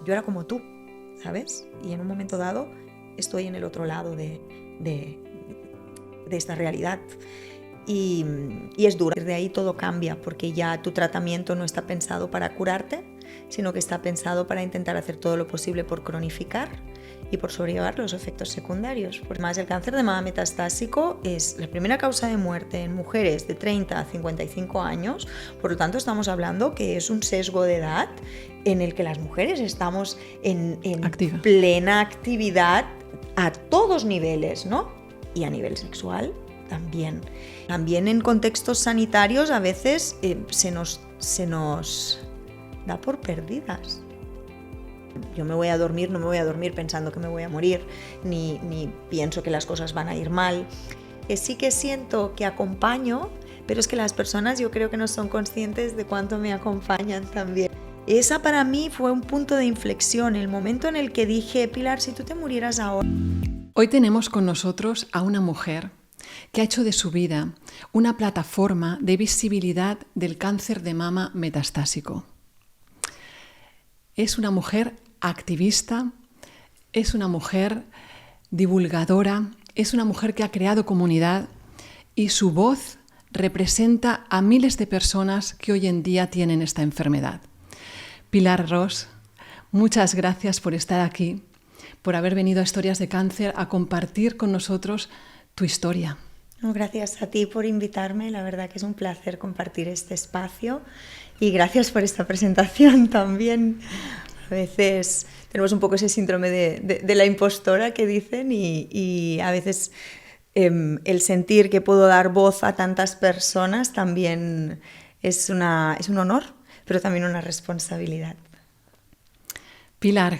yo era como tú, ¿sabes? Y en un momento dado estoy en el otro lado de esta realidad. Y es duro. De ahí todo cambia, porque ya tu tratamiento no está pensado para curarte, sino que está pensado para intentar hacer todo lo posible por cronificar y por sobrellevar los efectos secundarios. Por más, el cáncer de mama metastásico es la primera causa de muerte en mujeres de 30 a 55 años, por lo tanto estamos hablando que es un sesgo de edad en el que las mujeres estamos en plena actividad a todos niveles, ¿no? Y a nivel sexual también. También en contextos sanitarios a veces se nos da por perdidas. Yo me voy a dormir, no me voy a dormir pensando que me voy a morir, ni pienso que las cosas van a ir mal. Sí que siento que acompaño, pero es que las personas yo creo que no son conscientes de cuánto me acompañan también. Esa para mí fue un punto de inflexión, el momento en el que dije, Pilar, si tú te murieras ahora... Hoy tenemos con nosotros a una mujer que ha hecho de su vida una plataforma de visibilidad del cáncer de mama metastásico. Es una mujer activista, es una mujer divulgadora, es una mujer que ha creado comunidad y su voz representa a miles de personas que hoy en día tienen esta enfermedad. Pilar Ros, muchas gracias por estar aquí, por haber venido a Historias de Cáncer a compartir con nosotros tu historia. Gracias a ti por invitarme, la verdad que es un placer compartir este espacio y gracias por esta presentación también. A veces tenemos un poco ese síndrome de la impostora que dicen y a veces el sentir que puedo dar voz a tantas personas también es un honor, pero también una responsabilidad. Pilar,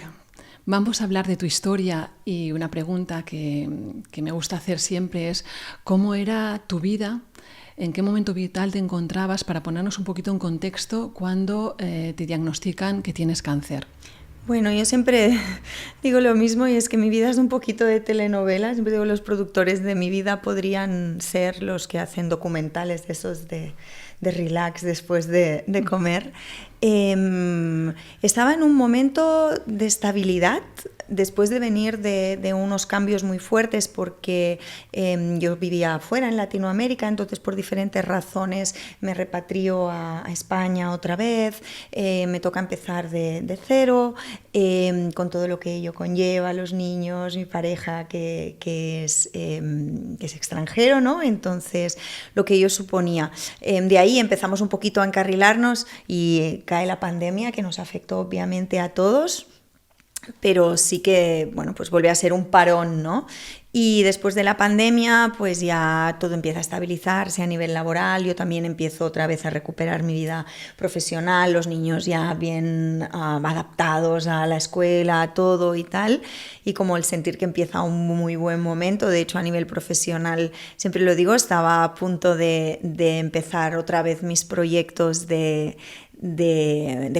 vamos a hablar de tu historia y una pregunta que me gusta hacer siempre es ¿cómo era tu vida? ¿En qué momento vital te encontrabas para ponernos un poquito en contexto cuando te diagnostican que tienes cáncer? Bueno, yo siempre digo lo mismo y es que mi vida es un poquito de telenovela. Siempre digo, los productores de mi vida podrían ser los que hacen documentales de esos de relax después de comer. Estaba en un momento de estabilidad después de venir de unos cambios muy fuertes porque yo vivía fuera en Latinoamérica, entonces por diferentes razones me repatrio a España otra vez, me toca empezar de cero, con todo lo que ello conlleva, los niños, mi pareja que es extranjero, ¿no? Entonces lo que ello suponía. De ahí empezamos un poquito a encarrilarnos y cae la pandemia que nos afectó obviamente a todos, pero sí que, bueno, pues vuelve a ser un parón, ¿no? Y después de la pandemia, pues ya todo empieza a estabilizarse a nivel laboral, yo también empiezo otra vez a recuperar mi vida profesional, los niños ya bien adaptados a la escuela, a todo y tal, y como el sentir que empieza un muy buen momento. De hecho, a nivel profesional, siempre lo digo, estaba a punto de empezar otra vez mis proyectos de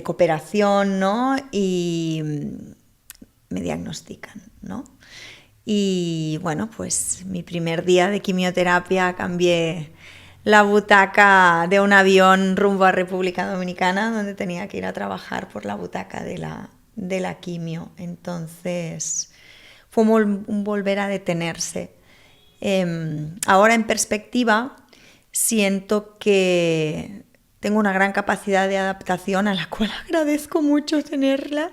cooperación, ¿no? Y me diagnostican, ¿no? Y bueno, pues mi primer día de quimioterapia cambié la butaca de un avión rumbo a República Dominicana, donde tenía que ir a trabajar por la butaca de la quimio. Entonces fue un volver a detenerse. Ahora en perspectiva siento que tengo una gran capacidad de adaptación a la cual agradezco mucho tenerla,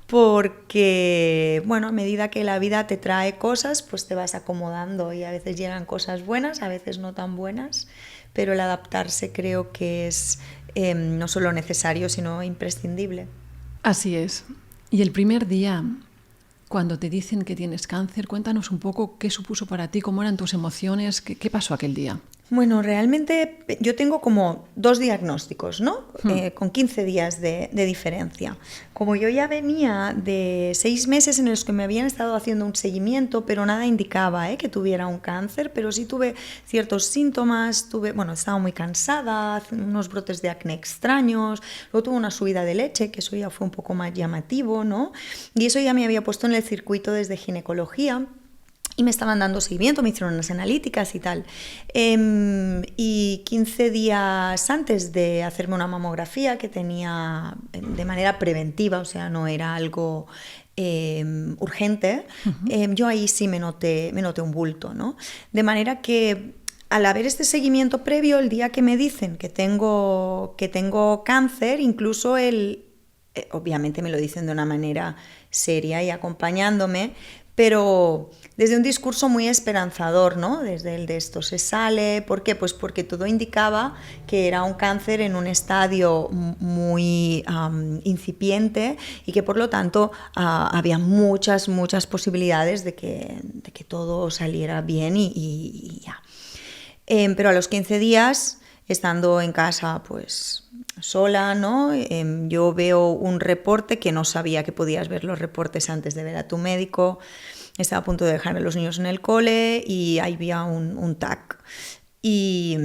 porque, bueno, a medida que la vida te trae cosas, pues te vas acomodando y a veces llegan cosas buenas, a veces no tan buenas, pero el adaptarse creo que es no solo necesario, sino imprescindible. Así es. Y el primer día, cuando te dicen que tienes cáncer, cuéntanos un poco qué supuso para ti, cómo eran tus emociones, qué pasó aquel día. Bueno, realmente yo tengo como 2 diagnósticos, ¿no? Con 15 días de diferencia. Como yo ya venía de 6 meses en los que me habían estado haciendo un seguimiento, pero nada indicaba que tuviera un cáncer, pero sí tuve ciertos síntomas, estaba muy cansada, unos brotes de acné extraños, luego tuve una subida de leche, que eso ya fue un poco más llamativo, ¿no? Y eso ya me había puesto en el circuito desde ginecología. y me estaban dando seguimiento, me hicieron unas analíticas y tal. Y 15 días antes de hacerme una mamografía que tenía de manera preventiva, o sea, no era algo urgente, yo ahí sí me noté un bulto, ¿no? De manera que al haber este seguimiento previo, el día que me dicen que tengo cáncer, incluso obviamente me lo dicen de una manera seria y acompañándome, pero desde un discurso muy esperanzador, ¿no? Desde el de esto se sale. ¿Por qué? Pues porque todo indicaba que era un cáncer en un estadio muy incipiente y que por lo tanto había muchas posibilidades de que todo saliera bien y ya. Pero a los 15 días, estando en casa pues sola, ¿no? Yo veo un reporte que no sabía que podías ver los reportes antes de ver a tu médico. Estaba a punto de dejar a los niños en el cole y ahí había un tag. Y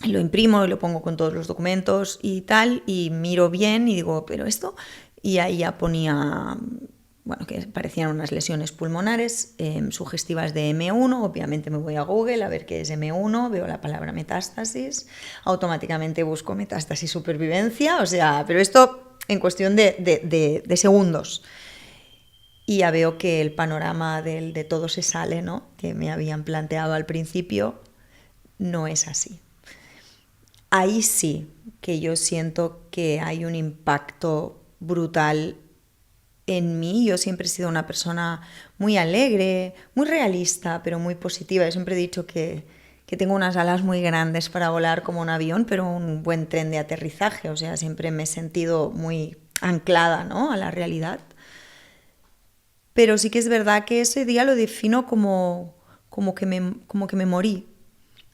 lo imprimo y lo pongo con todos los documentos y tal, y miro bien y digo, ¿pero esto? Y ahí ya ponía, bueno, que parecían unas lesiones pulmonares sugestivas de M1. Obviamente me voy a Google a ver qué es M1, veo la palabra metástasis, automáticamente busco metástasis supervivencia, o sea, pero esto en cuestión de segundos. Y ya veo que el panorama de todo se sale, ¿no? Que me habían planteado al principio, no es así. Ahí sí que yo siento que hay un impacto brutal en mí. Yo siempre he sido una persona muy alegre, muy realista, pero muy positiva. Yo siempre he dicho que tengo unas alas muy grandes para volar como un avión, pero un buen tren de aterrizaje. O sea, siempre me he sentido muy anclada, ¿no?, a la realidad. Pero sí que es verdad que ese día lo defino como que me morí.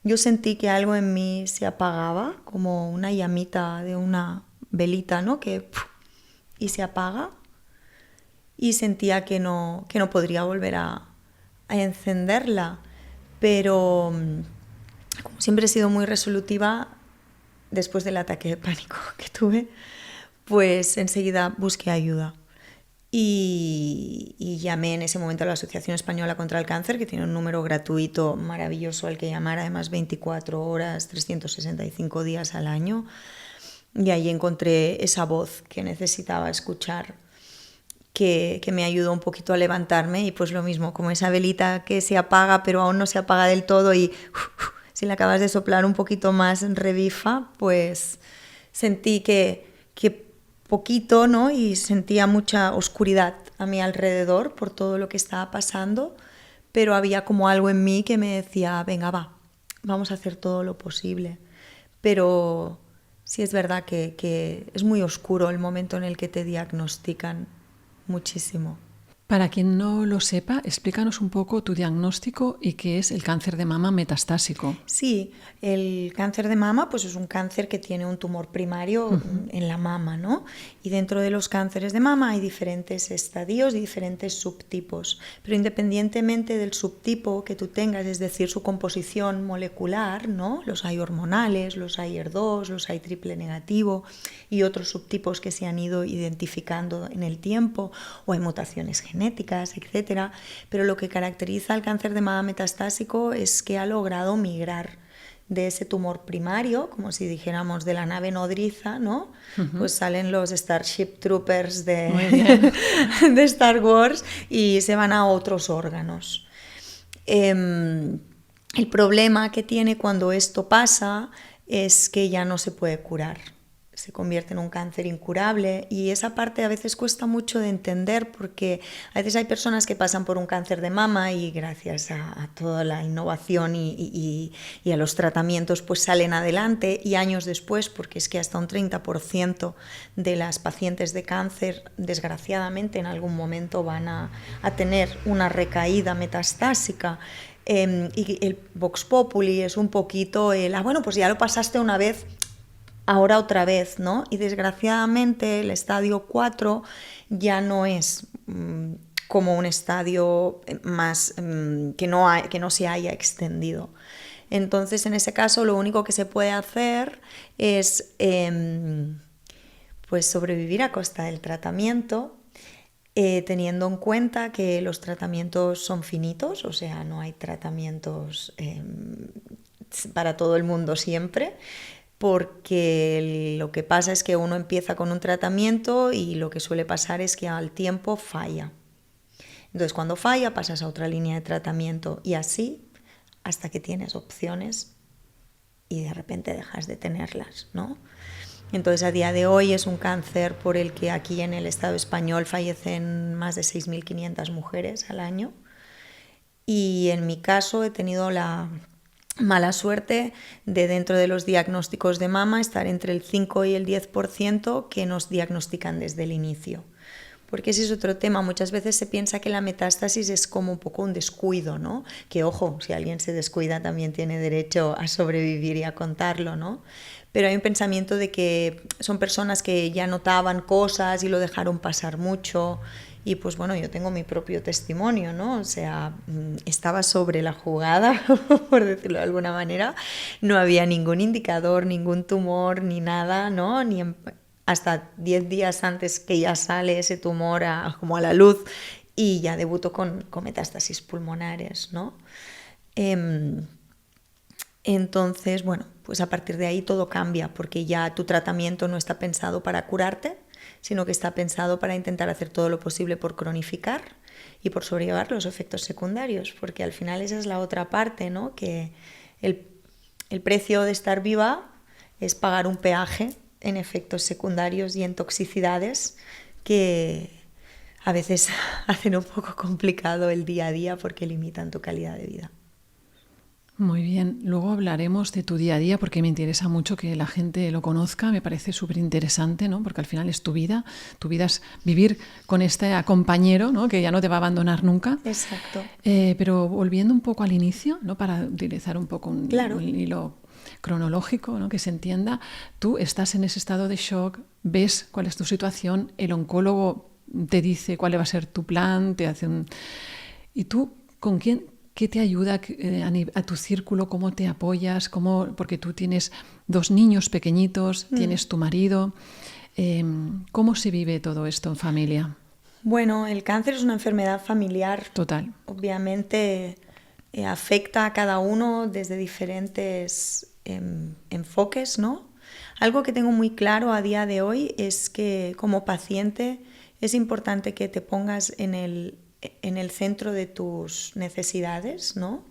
Yo sentí que algo en mí se apagaba, como una llamita de una velita, ¿no?, y se apaga. Y sentía que no podría volver a encenderla. Pero como siempre he sido muy resolutiva, después del ataque de pánico que tuve, pues enseguida busqué ayuda. Y llamé en ese momento a la Asociación Española contra el Cáncer, que tiene un número gratuito maravilloso al que llamar, además 24 horas, 365 días al año. Y ahí encontré esa voz que necesitaba escuchar, que me ayudó un poquito a levantarme. Y pues lo mismo, como esa velita que se apaga pero aún no se apaga del todo y si la acabas de soplar un poquito más revifa, pues sentí que poquito, ¿no? Y sentía mucha oscuridad a mi alrededor por todo lo que estaba pasando, pero había como algo en mí que me decía, venga, vamos a hacer todo lo posible. Pero sí es verdad que es muy oscuro el momento en el que te diagnostican, muchísimo. Para quien no lo sepa, explícanos un poco tu diagnóstico y qué es el cáncer de mama metastásico. Sí, el cáncer de mama pues es un cáncer que tiene un tumor primario en la mama, ¿no? Y dentro de los cánceres de mama hay diferentes estadios y diferentes subtipos. Pero independientemente del subtipo que tú tengas, es decir, su composición molecular, ¿no? Los hay hormonales, los hay ER2, los hay triple negativo y otros subtipos que se han ido identificando en el tiempo, o hay mutaciones genéticas, etcétera. Pero lo que caracteriza al cáncer de mama metastásico es que ha logrado migrar de ese tumor primario, como si dijéramos de la nave nodriza, ¿no? Pues salen los Starship Troopers de Star Wars y se van a otros órganos. El problema que tiene cuando esto pasa es que ya no se puede curar. Se convierte en un cáncer incurable, y esa parte a veces cuesta mucho de entender, porque a veces hay personas que pasan por un cáncer de mama y gracias a toda la innovación y a los tratamientos pues salen adelante, y años después, porque es que hasta un 30% de las pacientes de cáncer desgraciadamente en algún momento van a tener una recaída metastásica. Y el Vox Populi es un poquito bueno, pues ya lo pasaste una vez, ahora otra vez, ¿no? Y desgraciadamente el estadio 4 ya no es como un estadio más que no se haya extendido. Entonces, en ese caso, lo único que se puede hacer es pues sobrevivir a costa del tratamiento. teniendo en cuenta que los tratamientos son finitos, o sea, no hay tratamientos para todo el mundo siempre, porque lo que pasa es que uno empieza con un tratamiento y lo que suele pasar es que al tiempo falla. Entonces, cuando falla, pasas a otra línea de tratamiento y así hasta que tienes opciones y de repente dejas de tenerlas, ¿no? Entonces, a día de hoy es un cáncer por el que aquí en el Estado español fallecen más de 6.500 mujeres al año. Y en mi caso he tenido la mala suerte de, dentro de los diagnósticos de mama, estar entre el 5 y el 10% que nos diagnostican desde el inicio. Porque ese es otro tema. Muchas veces se piensa que la metástasis es como un poco un descuido, ¿no? Que, ojo, si alguien se descuida también tiene derecho a sobrevivir y a contarlo, ¿no? Pero hay un pensamiento de que son personas que ya notaban cosas y lo dejaron pasar mucho. Y pues bueno, yo tengo mi propio testimonio, ¿no? O sea, estaba sobre la jugada, por decirlo de alguna manera. No había ningún indicador, ningún tumor, ni nada, ¿no? Hasta 10 días antes que ya sale ese tumor como a la luz y ya debuto con metástasis pulmonares, ¿no? Entonces, bueno, pues a partir de ahí todo cambia porque ya tu tratamiento no está pensado para curarte, sino que está pensado para intentar hacer todo lo posible por cronificar y por sobrellevar los efectos secundarios, porque al final esa es la otra parte, ¿no? Que el precio de estar viva es pagar un peaje en efectos secundarios y en toxicidades que a veces hacen un poco complicado el día a día porque limitan tu calidad de vida. Muy bien, luego hablaremos de tu día a día porque me interesa mucho que la gente lo conozca, me parece súper interesante, ¿no? Porque al final es tu vida es vivir con este compañero, ¿no? Que ya no te va a abandonar nunca. Exacto. Pero volviendo un poco al inicio, ¿no? Para utilizar un poco un hilo cronológico, ¿no? Que se entienda, tú estás en ese estado de shock, ves cuál es tu situación, el oncólogo te dice cuál va a ser tu plan, te hace un... ¿Y tú con quién? ¿Qué te ayuda a tu círculo? ¿Cómo te apoyas? Porque tú tienes 2 niños pequeñitos, tienes tu marido. ¿Cómo se vive todo esto en familia? Bueno, el cáncer es una enfermedad familiar. Total. Obviamente afecta a cada uno desde diferentes enfoques, ¿no? Algo que tengo muy claro a día de hoy es que como paciente es importante que te pongas en el centro de tus necesidades, ¿no?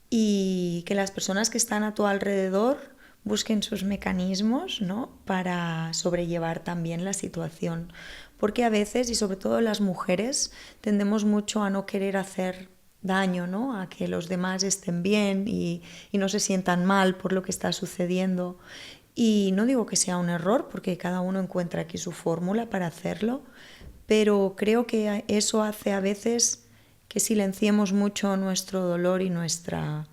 Y que las personas que están a tu alrededor busquen sus mecanismos, ¿no? Para sobrellevar también la situación. Porque a veces, y sobre todo las mujeres, tendemos mucho a no querer hacer daño, ¿no? A que los demás estén bien y no se sientan mal por lo que está sucediendo. Y no digo que sea un error, porque cada uno encuentra aquí su fórmula para hacerlo, pero creo que eso hace a veces que silenciemos mucho nuestro dolor y nuestro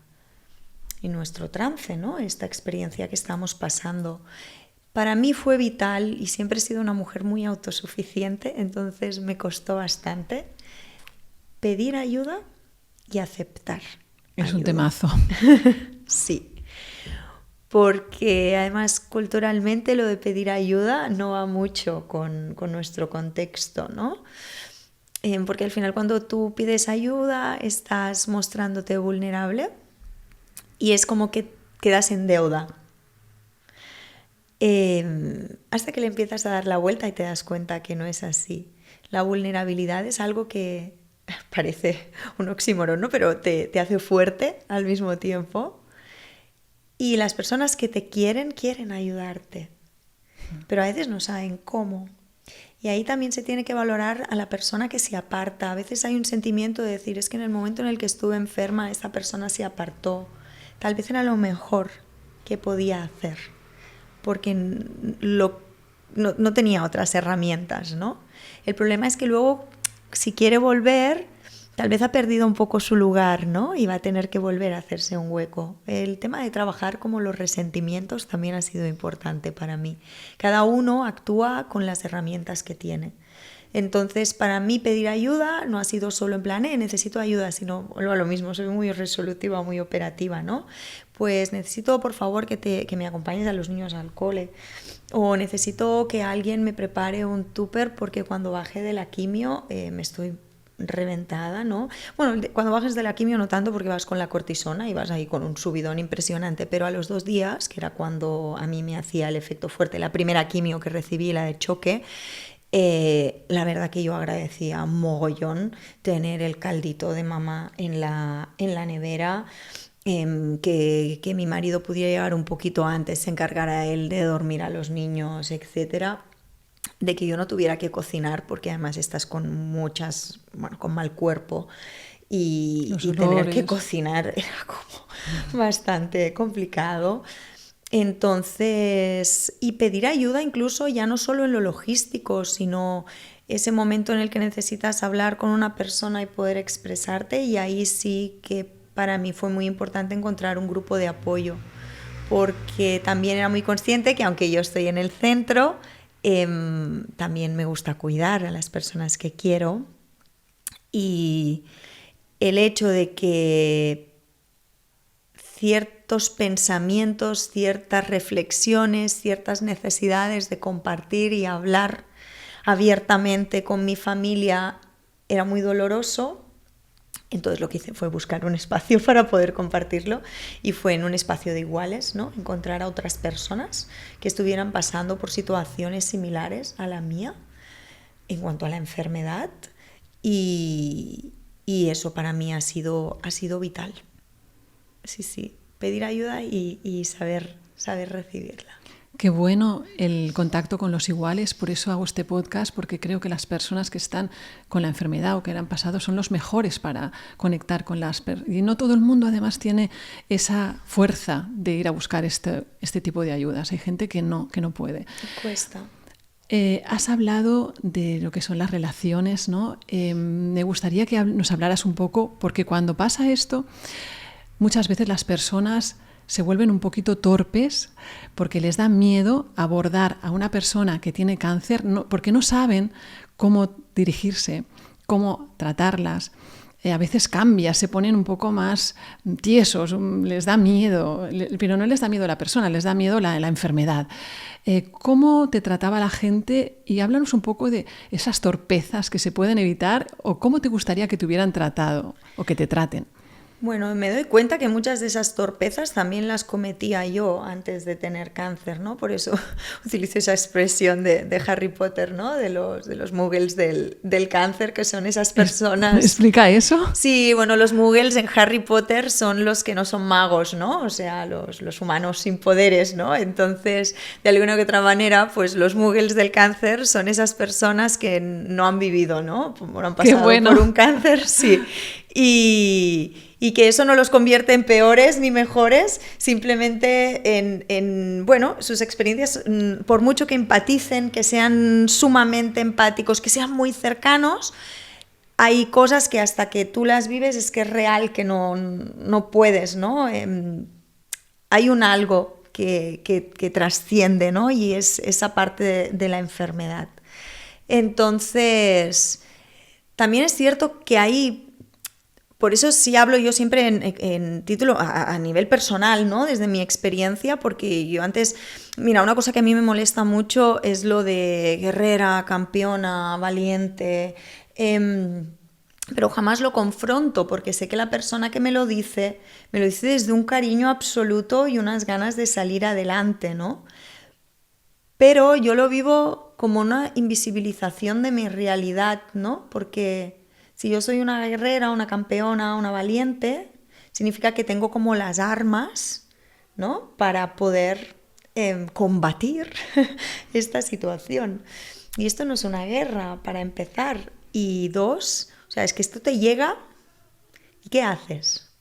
trance, ¿no? Esta experiencia que estamos pasando. Para mí fue vital y siempre he sido una mujer muy autosuficiente, entonces me costó bastante pedir ayuda y aceptar. Es un temazo. Sí. Porque además culturalmente lo de pedir ayuda no va mucho con nuestro contexto, ¿no? Porque al final cuando tú pides ayuda estás mostrándote vulnerable y es como que quedas en deuda. Hasta que le empiezas a dar la vuelta y te das cuenta que no es así. La vulnerabilidad es algo que parece un oxímoron, ¿no? Pero te hace fuerte al mismo tiempo. Y las personas que te quieren ayudarte, pero a veces no saben cómo. Y ahí también se tiene que valorar a la persona que se aparta. A veces hay un sentimiento de decir, es que en el momento en el que estuve enferma, esta persona se apartó. Tal vez era lo mejor que podía hacer, porque no tenía otras herramientas, ¿no? El problema es que luego, si quiere volver, tal vez ha perdido un poco su lugar, ¿no? Y va a tener que volver a hacerse un hueco. El tema de trabajar como los resentimientos también ha sido importante para mí. Cada uno actúa con las herramientas que tiene. Entonces, para mí pedir ayuda no ha sido solo en plan, necesito ayuda, sino vuelvo a lo mismo, soy muy resolutiva, muy operativa, ¿no? Pues necesito, por favor, que me acompañes a los niños al cole, o necesito que alguien me prepare un tupper porque cuando bajé de la quimio me estoy reventada, ¿no? Bueno, cuando bajes de la quimio no tanto porque vas con la cortisona y vas ahí con un subidón impresionante, pero a los 2 días, que era cuando a mí me hacía el efecto fuerte, la primera quimio que recibí, la de choque, la verdad que yo agradecía mogollón tener el caldito de mamá en la nevera, que mi marido pudiera llegar un poquito antes, se encargara él de dormir a los niños, etcétera, de que yo no tuviera que cocinar porque además estás con mal cuerpo y tener que cocinar era como bastante complicado. Entonces, y pedir ayuda incluso ya no solo en lo logístico, sino ese momento en el que necesitas hablar con una persona y poder expresarte, y ahí sí que para mí fue muy importante encontrar un grupo de apoyo, porque también era muy consciente que aunque yo estoy en el centro, también me gusta cuidar a las personas que quiero, y el hecho de que ciertos pensamientos, ciertas reflexiones, ciertas necesidades de compartir y hablar abiertamente con mi familia era muy doloroso. Entonces lo que hice fue buscar un espacio para poder compartirlo, y fue en un espacio de iguales, ¿no? Encontrar a otras personas que estuvieran pasando por situaciones similares a la mía en cuanto a la enfermedad, y eso para mí ha sido vital. Sí, pedir ayuda y saber recibirla. Qué bueno el contacto con los iguales, por eso hago este podcast, porque creo que las personas que están con la enfermedad o que han pasado son los mejores para conectar con las personas. Y no todo el mundo además tiene esa fuerza de ir a buscar este tipo de ayudas. Hay gente que no puede. Cuesta. Has hablado de lo que son las relaciones, ¿no? Me gustaría que nos hablaras un poco, porque cuando pasa esto, muchas veces las personas se vuelven un poquito torpes porque les da miedo abordar a una persona que tiene cáncer, porque no saben cómo dirigirse, cómo tratarlas. A veces cambia, se ponen un poco más tiesos, les da miedo, pero no les da miedo la persona, les da miedo la enfermedad. ¿Cómo te trataba la gente? Y háblanos un poco de esas torpezas que se pueden evitar, o cómo te gustaría que te hubieran tratado o que te traten. Bueno, me doy cuenta que muchas de esas torpezas también las cometía yo antes de tener cáncer, ¿no? Por eso utilizo esa expresión de Harry Potter, ¿no? De los muggles del cáncer, que son esas personas... ¿Explica eso? Sí, bueno, los muggles en Harry Potter son los que no son magos, ¿no? O sea, los humanos sin poderes, ¿no? Entonces, de alguna u otra manera, pues los muggles del cáncer son esas personas que no han vivido, ¿no? Bueno, han pasado por un cáncer, sí. Y que eso no los convierte en peores ni mejores, simplemente en sus experiencias, por mucho que empaticen, que sean sumamente empáticos, que sean muy cercanos, hay cosas que hasta que tú las vives es que es real que no puedes, ¿no? Hay un algo que trasciende, ¿no? Y es esa parte de la enfermedad. Entonces, también es cierto que hay... Por eso sí hablo yo siempre en título a nivel personal, ¿no? Desde mi experiencia, porque yo antes... Mira, una cosa que a mí me molesta mucho es lo de guerrera, campeona, valiente, pero jamás lo confronto, porque sé que la persona que me lo dice desde un cariño absoluto y unas ganas de salir adelante, ¿no? Pero yo lo vivo como una invisibilización de mi realidad, ¿no? Porque... si yo soy una guerrera, una campeona, una valiente, significa que tengo como las armas, ¿no? Para poder combatir esta situación. Y esto no es una guerra, para empezar. Y 2, o sea, es que esto te llega, ¿y qué haces?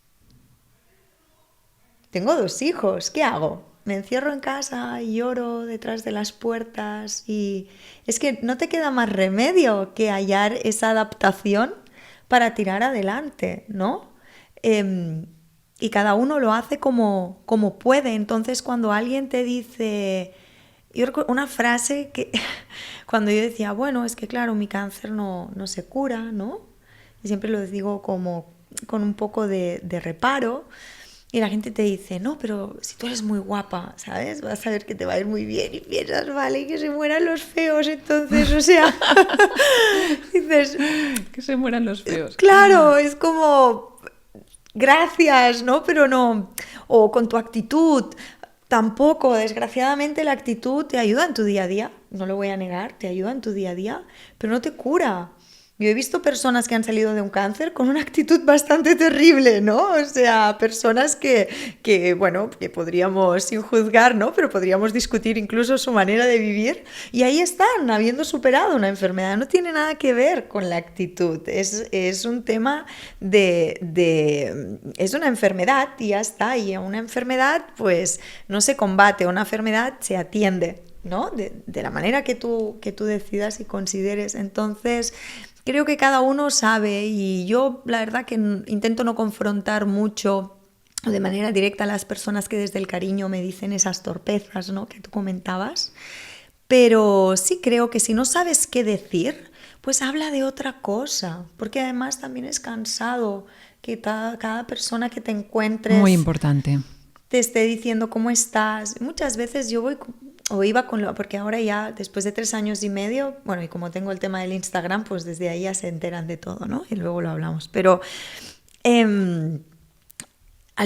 Tengo 2 hijos, ¿qué hago? Me encierro en casa y lloro detrás de las puertas, y es que no te queda más remedio que hallar esa adaptación para tirar adelante, ¿no? Y cada uno lo hace como puede. Entonces, cuando alguien te dice, Yo recuerdo una frase que cuando yo decía, bueno, es que claro, mi cáncer no se cura, ¿no? Y siempre lo digo como con un poco de reparo. Y la gente te dice, no, pero si tú eres muy guapa, ¿sabes? Vas a ver que te va a ir muy bien. Y piensas, vale, que se mueran los feos, entonces, o sea... dices... Que se mueran los feos. Claro, es como... Gracias, ¿no? Pero no... O con tu actitud... Tampoco, desgraciadamente la actitud te ayuda en tu día a día, no lo voy a negar, te ayuda en tu día a día, pero no te cura. Yo he visto personas que han salido de un cáncer con una actitud bastante terrible, ¿no? O sea, personas bueno, que podríamos, sin juzgar, ¿no? Pero podríamos discutir incluso su manera de vivir. Y ahí están, habiendo superado una enfermedad. No tiene nada que ver con la actitud. Es un tema es una enfermedad y ya está. Y a una enfermedad, pues, no se combate. A una enfermedad se atiende, ¿no? De la manera que tú decidas y consideres. Entonces... creo que cada uno sabe y yo la verdad que intento no confrontar mucho de manera directa a las personas que desde el cariño me dicen esas torpezas, ¿no? Que tú comentabas, pero sí creo que si no sabes qué decir, pues habla de otra cosa, porque además también es cansado que cada persona que te encuentres... Muy importante. Te esté diciendo cómo estás. Muchas veces yo voy... o iba porque ahora ya después de 3 años y medio, bueno, y como tengo el tema del Instagram, pues desde ahí ya se enteran de todo, ¿no? Y luego lo hablamos. Pero al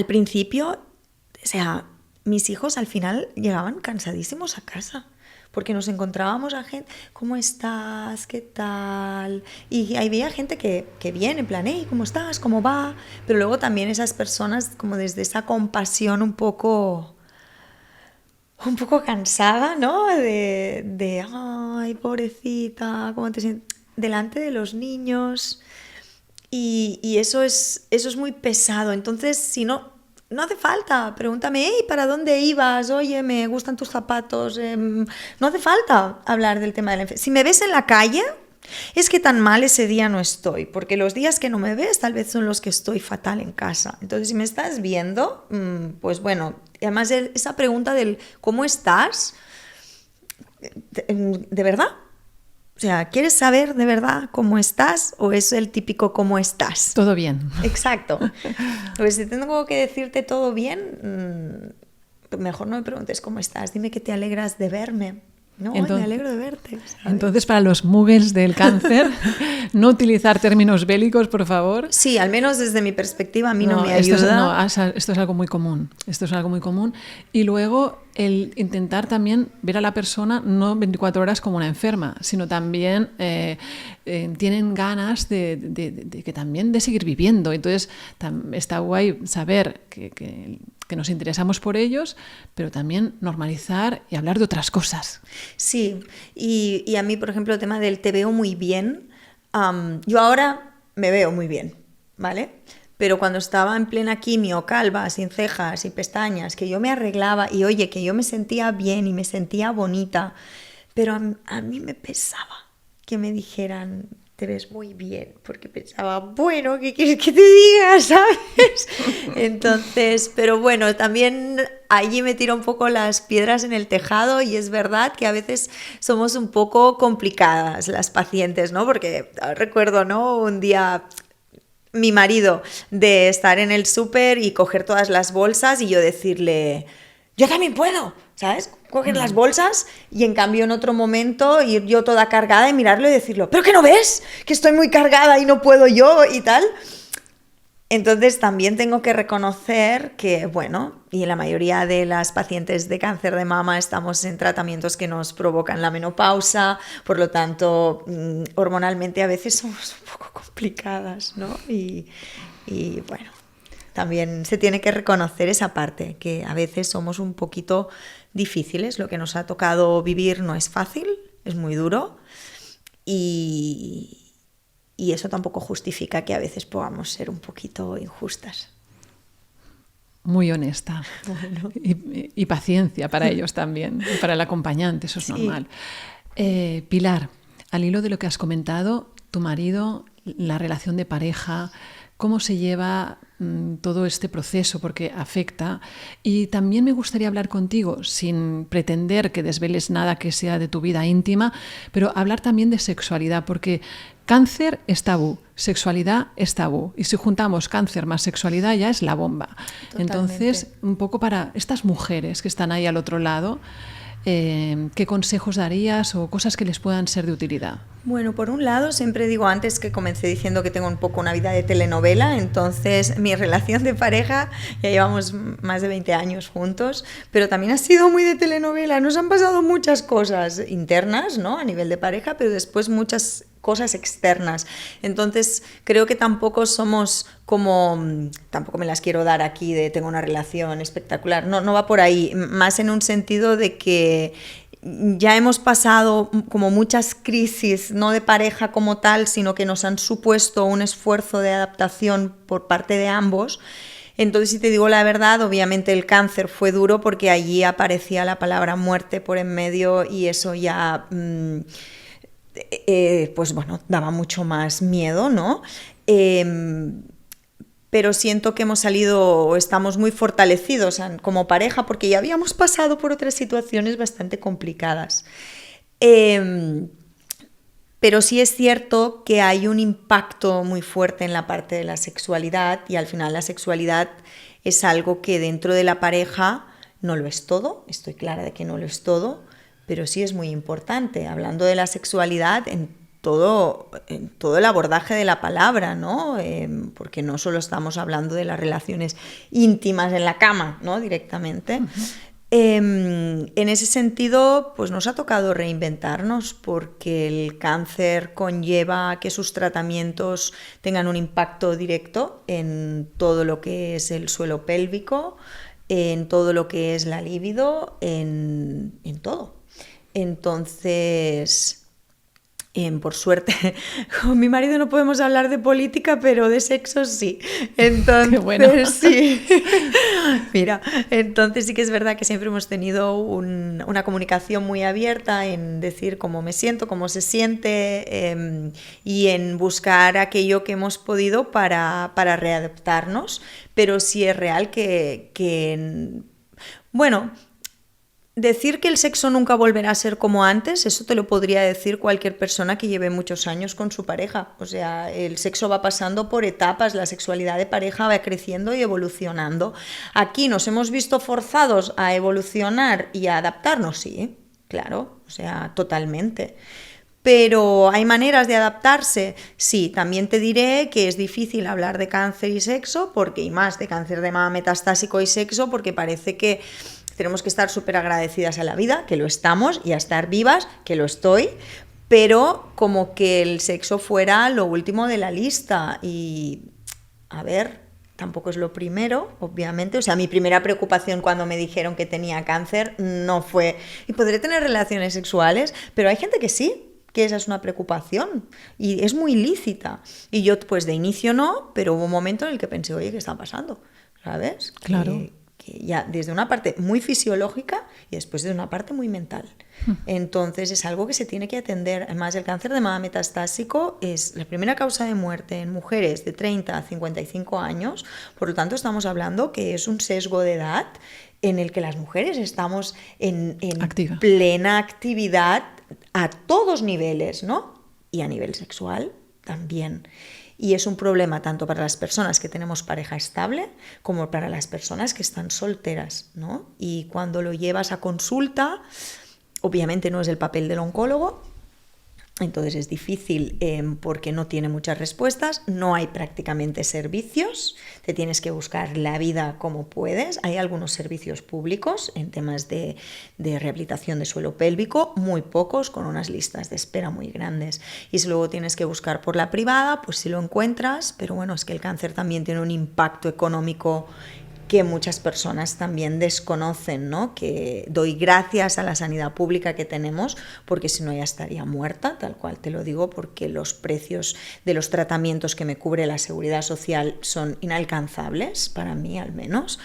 principio, o sea, mis hijos al final llegaban cansadísimos a casa. Porque nos encontrábamos a gente, ¿cómo estás? ¿Qué tal? Y ahí veía gente que viene, en plan, hey, ¿cómo estás? ¿Cómo va? Pero luego también esas personas como desde esa compasión un poco cansada, ¿no? Ay, pobrecita, ¿cómo te sientes? Delante de los niños. Y eso es muy pesado. Entonces, si no hace falta, pregúntame, hey, ¿para dónde ibas? Oye, me gustan tus zapatos. No hace falta hablar del tema de la enfermedad. Si me ves en la calle, es que tan mal ese día no estoy, porque los días que no me ves tal vez son los que estoy fatal en casa. Entonces, si me estás viendo, pues bueno, además esa pregunta del ¿cómo estás? ¿De verdad? O sea, ¿quieres saber de verdad cómo estás o es el típico cómo estás? Todo bien. Exacto. Pues si tengo que decirte todo bien, mejor no me preguntes cómo estás, dime que te alegras de verme. No, entonces, me alegro de verte. ¿Sabes? Entonces, para los muggles del cáncer, no utilizar términos bélicos, por favor. Sí, al menos desde mi perspectiva a mí no me ayuda. Esto es algo muy común. Esto es algo muy común. Y luego el intentar también ver a la persona no 24 horas como una enferma, sino también tienen ganas de que también de seguir viviendo. Entonces, está guay saber que nos interesamos por ellos, pero también normalizar y hablar de otras cosas. Sí, y a mí, por ejemplo, el tema del te veo muy bien, yo ahora me veo muy bien, ¿vale? Pero cuando estaba en plena quimio, calva, sin cejas y pestañas, que yo me arreglaba y oye, que yo me sentía bien y me sentía bonita, pero a mí me pesaba que me dijeran... te ves muy bien, porque pensaba, bueno, ¿qué quieres que te diga? ¿Sabes? Entonces, pero bueno, también allí me tiro un poco las piedras en el tejado y es verdad que a veces somos un poco complicadas las pacientes, ¿no? Porque recuerdo, ¿no? Un día mi marido de estar en el súper y coger todas las bolsas y yo decirle, yo también puedo, ¿sabes? Coger las bolsas y en cambio en otro momento ir yo toda cargada y mirarlo y decirlo, ¿pero qué no ves? Que estoy muy cargada y no puedo yo y tal. Entonces también tengo que reconocer que, bueno, y la mayoría de las pacientes de cáncer de mama estamos en tratamientos que nos provocan la menopausa, por lo tanto, hormonalmente a veces somos un poco complicadas, ¿no? Y bueno, también se tiene que reconocer esa parte, que a veces somos un poquito difíciles, lo que nos ha tocado vivir no es fácil, es muy duro y eso tampoco justifica que a veces podamos ser un poquito injustas. Muy honesta. Bueno. Y paciencia para ellos también, y para el acompañante, eso es normal. Pilar, al hilo de lo que has comentado, tu marido, la relación de pareja, ¿cómo se lleva todo este proceso porque afecta. Y también me gustaría hablar contigo, sin pretender que desveles nada que sea de tu vida íntima, pero hablar también de sexualidad, porque cáncer es tabú, sexualidad es tabú. Y si juntamos cáncer más sexualidad ya es la bomba. Totalmente. Entonces, un poco para estas mujeres que están ahí al otro lado, ¿qué consejos darías o cosas que les puedan ser de utilidad? Bueno, por un lado, siempre digo, antes que comencé diciendo que tengo un poco una vida de telenovela, entonces mi relación de pareja, ya llevamos más de 20 años juntos, pero también ha sido muy de telenovela. Nos han pasado muchas cosas internas, ¿no?, a nivel de pareja, pero después muchas cosas externas. Entonces, creo que tampoco somos como, tampoco me las quiero dar aquí de tengo una relación espectacular, no va por ahí, más en un sentido de que ya hemos pasado como muchas crisis, no de pareja como tal, sino que nos han supuesto un esfuerzo de adaptación por parte de ambos. Entonces, si te digo la verdad, obviamente el cáncer fue duro porque allí aparecía la palabra muerte por en medio y eso ya, pues bueno, daba mucho más miedo, ¿no? Pero siento que hemos salido, estamos muy fortalecidos como pareja porque ya habíamos pasado por otras situaciones bastante complicadas. Pero sí es cierto que hay un impacto muy fuerte en la parte de la sexualidad y al final la sexualidad es algo que dentro de la pareja no lo es todo, estoy clara de que no lo es todo, pero sí es muy importante. Hablando de la sexualidad en todo el abordaje de la palabra, ¿no? Porque no solo estamos hablando de las relaciones íntimas en la cama, ¿no?, directamente. En ese sentido, pues nos ha tocado reinventarnos porque el cáncer conlleva que sus tratamientos tengan un impacto directo en todo lo que es el suelo pélvico, en todo lo que es la libido, en todo. Entonces, por suerte, con mi marido no podemos hablar de política, pero de sexo sí. Entonces, qué bueno. Sí. Mira, entonces sí que es verdad que siempre hemos tenido una comunicación muy abierta en decir cómo me siento, cómo se siente, y en buscar aquello que hemos podido para readaptarnos. Pero sí es real bueno, decir que el sexo nunca volverá a ser como antes, eso te lo podría decir cualquier persona que lleve muchos años con su pareja. O sea, el sexo va pasando por etapas, la sexualidad de pareja va creciendo y evolucionando. Aquí nos hemos visto forzados a evolucionar y a adaptarnos, sí, claro, o sea, totalmente. Pero ¿hay maneras de adaptarse? Sí, también te diré que es difícil hablar de cáncer y sexo, y más de cáncer de mama metastásico y sexo, porque parece que tenemos que estar súper agradecidas a la vida, que lo estamos, y a estar vivas, que lo estoy, pero como que el sexo fuera lo último de la lista. Y, a ver, tampoco es lo primero, obviamente. O sea, mi primera preocupación cuando me dijeron que tenía cáncer no fue, ¿y podré tener relaciones sexuales? Pero hay gente que sí, que esa es una preocupación y es muy lícita. Y yo, pues de inicio no, pero hubo un momento en el que pensé, oye, ¿qué está pasando? ¿Sabes? Claro. Que ya desde una parte muy fisiológica y después de una parte muy mental. Entonces es algo que se tiene que atender. Además, el cáncer de mama metastásico es la primera causa de muerte en mujeres de 30 a 55 años, por lo tanto estamos hablando que es un sesgo de edad en el que las mujeres estamos en plena actividad a todos niveles, ¿no? Y a nivel sexual también. Y es un problema tanto para las personas que tenemos pareja estable como para las personas que están solteras, ¿no? Y cuando lo llevas a consulta, obviamente no es el papel del oncólogo, entonces es difícil porque no tiene muchas respuestas, no hay prácticamente servicios, te tienes que buscar la vida como puedes. Hay algunos servicios públicos en temas de rehabilitación de suelo pélvico, muy pocos, con unas listas de espera muy grandes. Y si luego tienes que buscar por la privada, pues sí lo encuentras, pero bueno, es que el cáncer también tiene un impacto económico que muchas personas también desconocen, ¿no? Que doy gracias a la sanidad pública que tenemos, porque si no ya estaría muerta, tal cual te lo digo, porque los precios de los tratamientos que me cubre la Seguridad Social son inalcanzables, para mí al menos,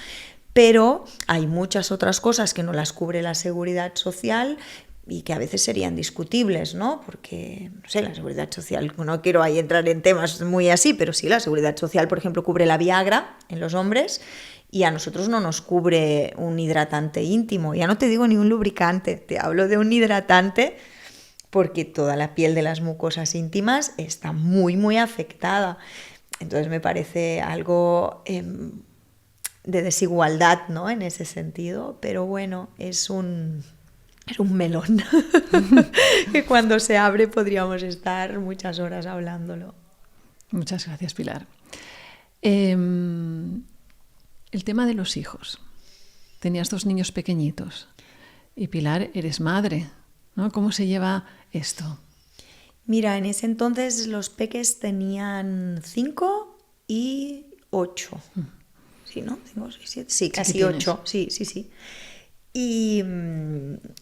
pero hay muchas otras cosas que no las cubre la Seguridad Social, y que a veces serían discutibles, ¿no? Porque, no sé, la seguridad social, no quiero ahí entrar en temas muy así, pero sí, la seguridad social, por ejemplo, cubre la Viagra en los hombres y a nosotros no nos cubre un hidratante íntimo. Ya no te digo ni un lubricante, te hablo de un hidratante porque toda la piel de las mucosas íntimas está muy, muy afectada. Entonces me parece algo de desigualdad, ¿no? En ese sentido, pero bueno, es un melón que cuando se abre podríamos estar muchas horas hablándolo. Muchas gracias, Pilar. El tema de los hijos. Tenías 2 niños pequeñitos y Pilar, eres madre, ¿no? ¿Cómo se lleva esto? Mira, en ese entonces los peques tenían 5 y 8. Sí, ¿no? 5, 6, 7. Sí, casi 8. Sí. Y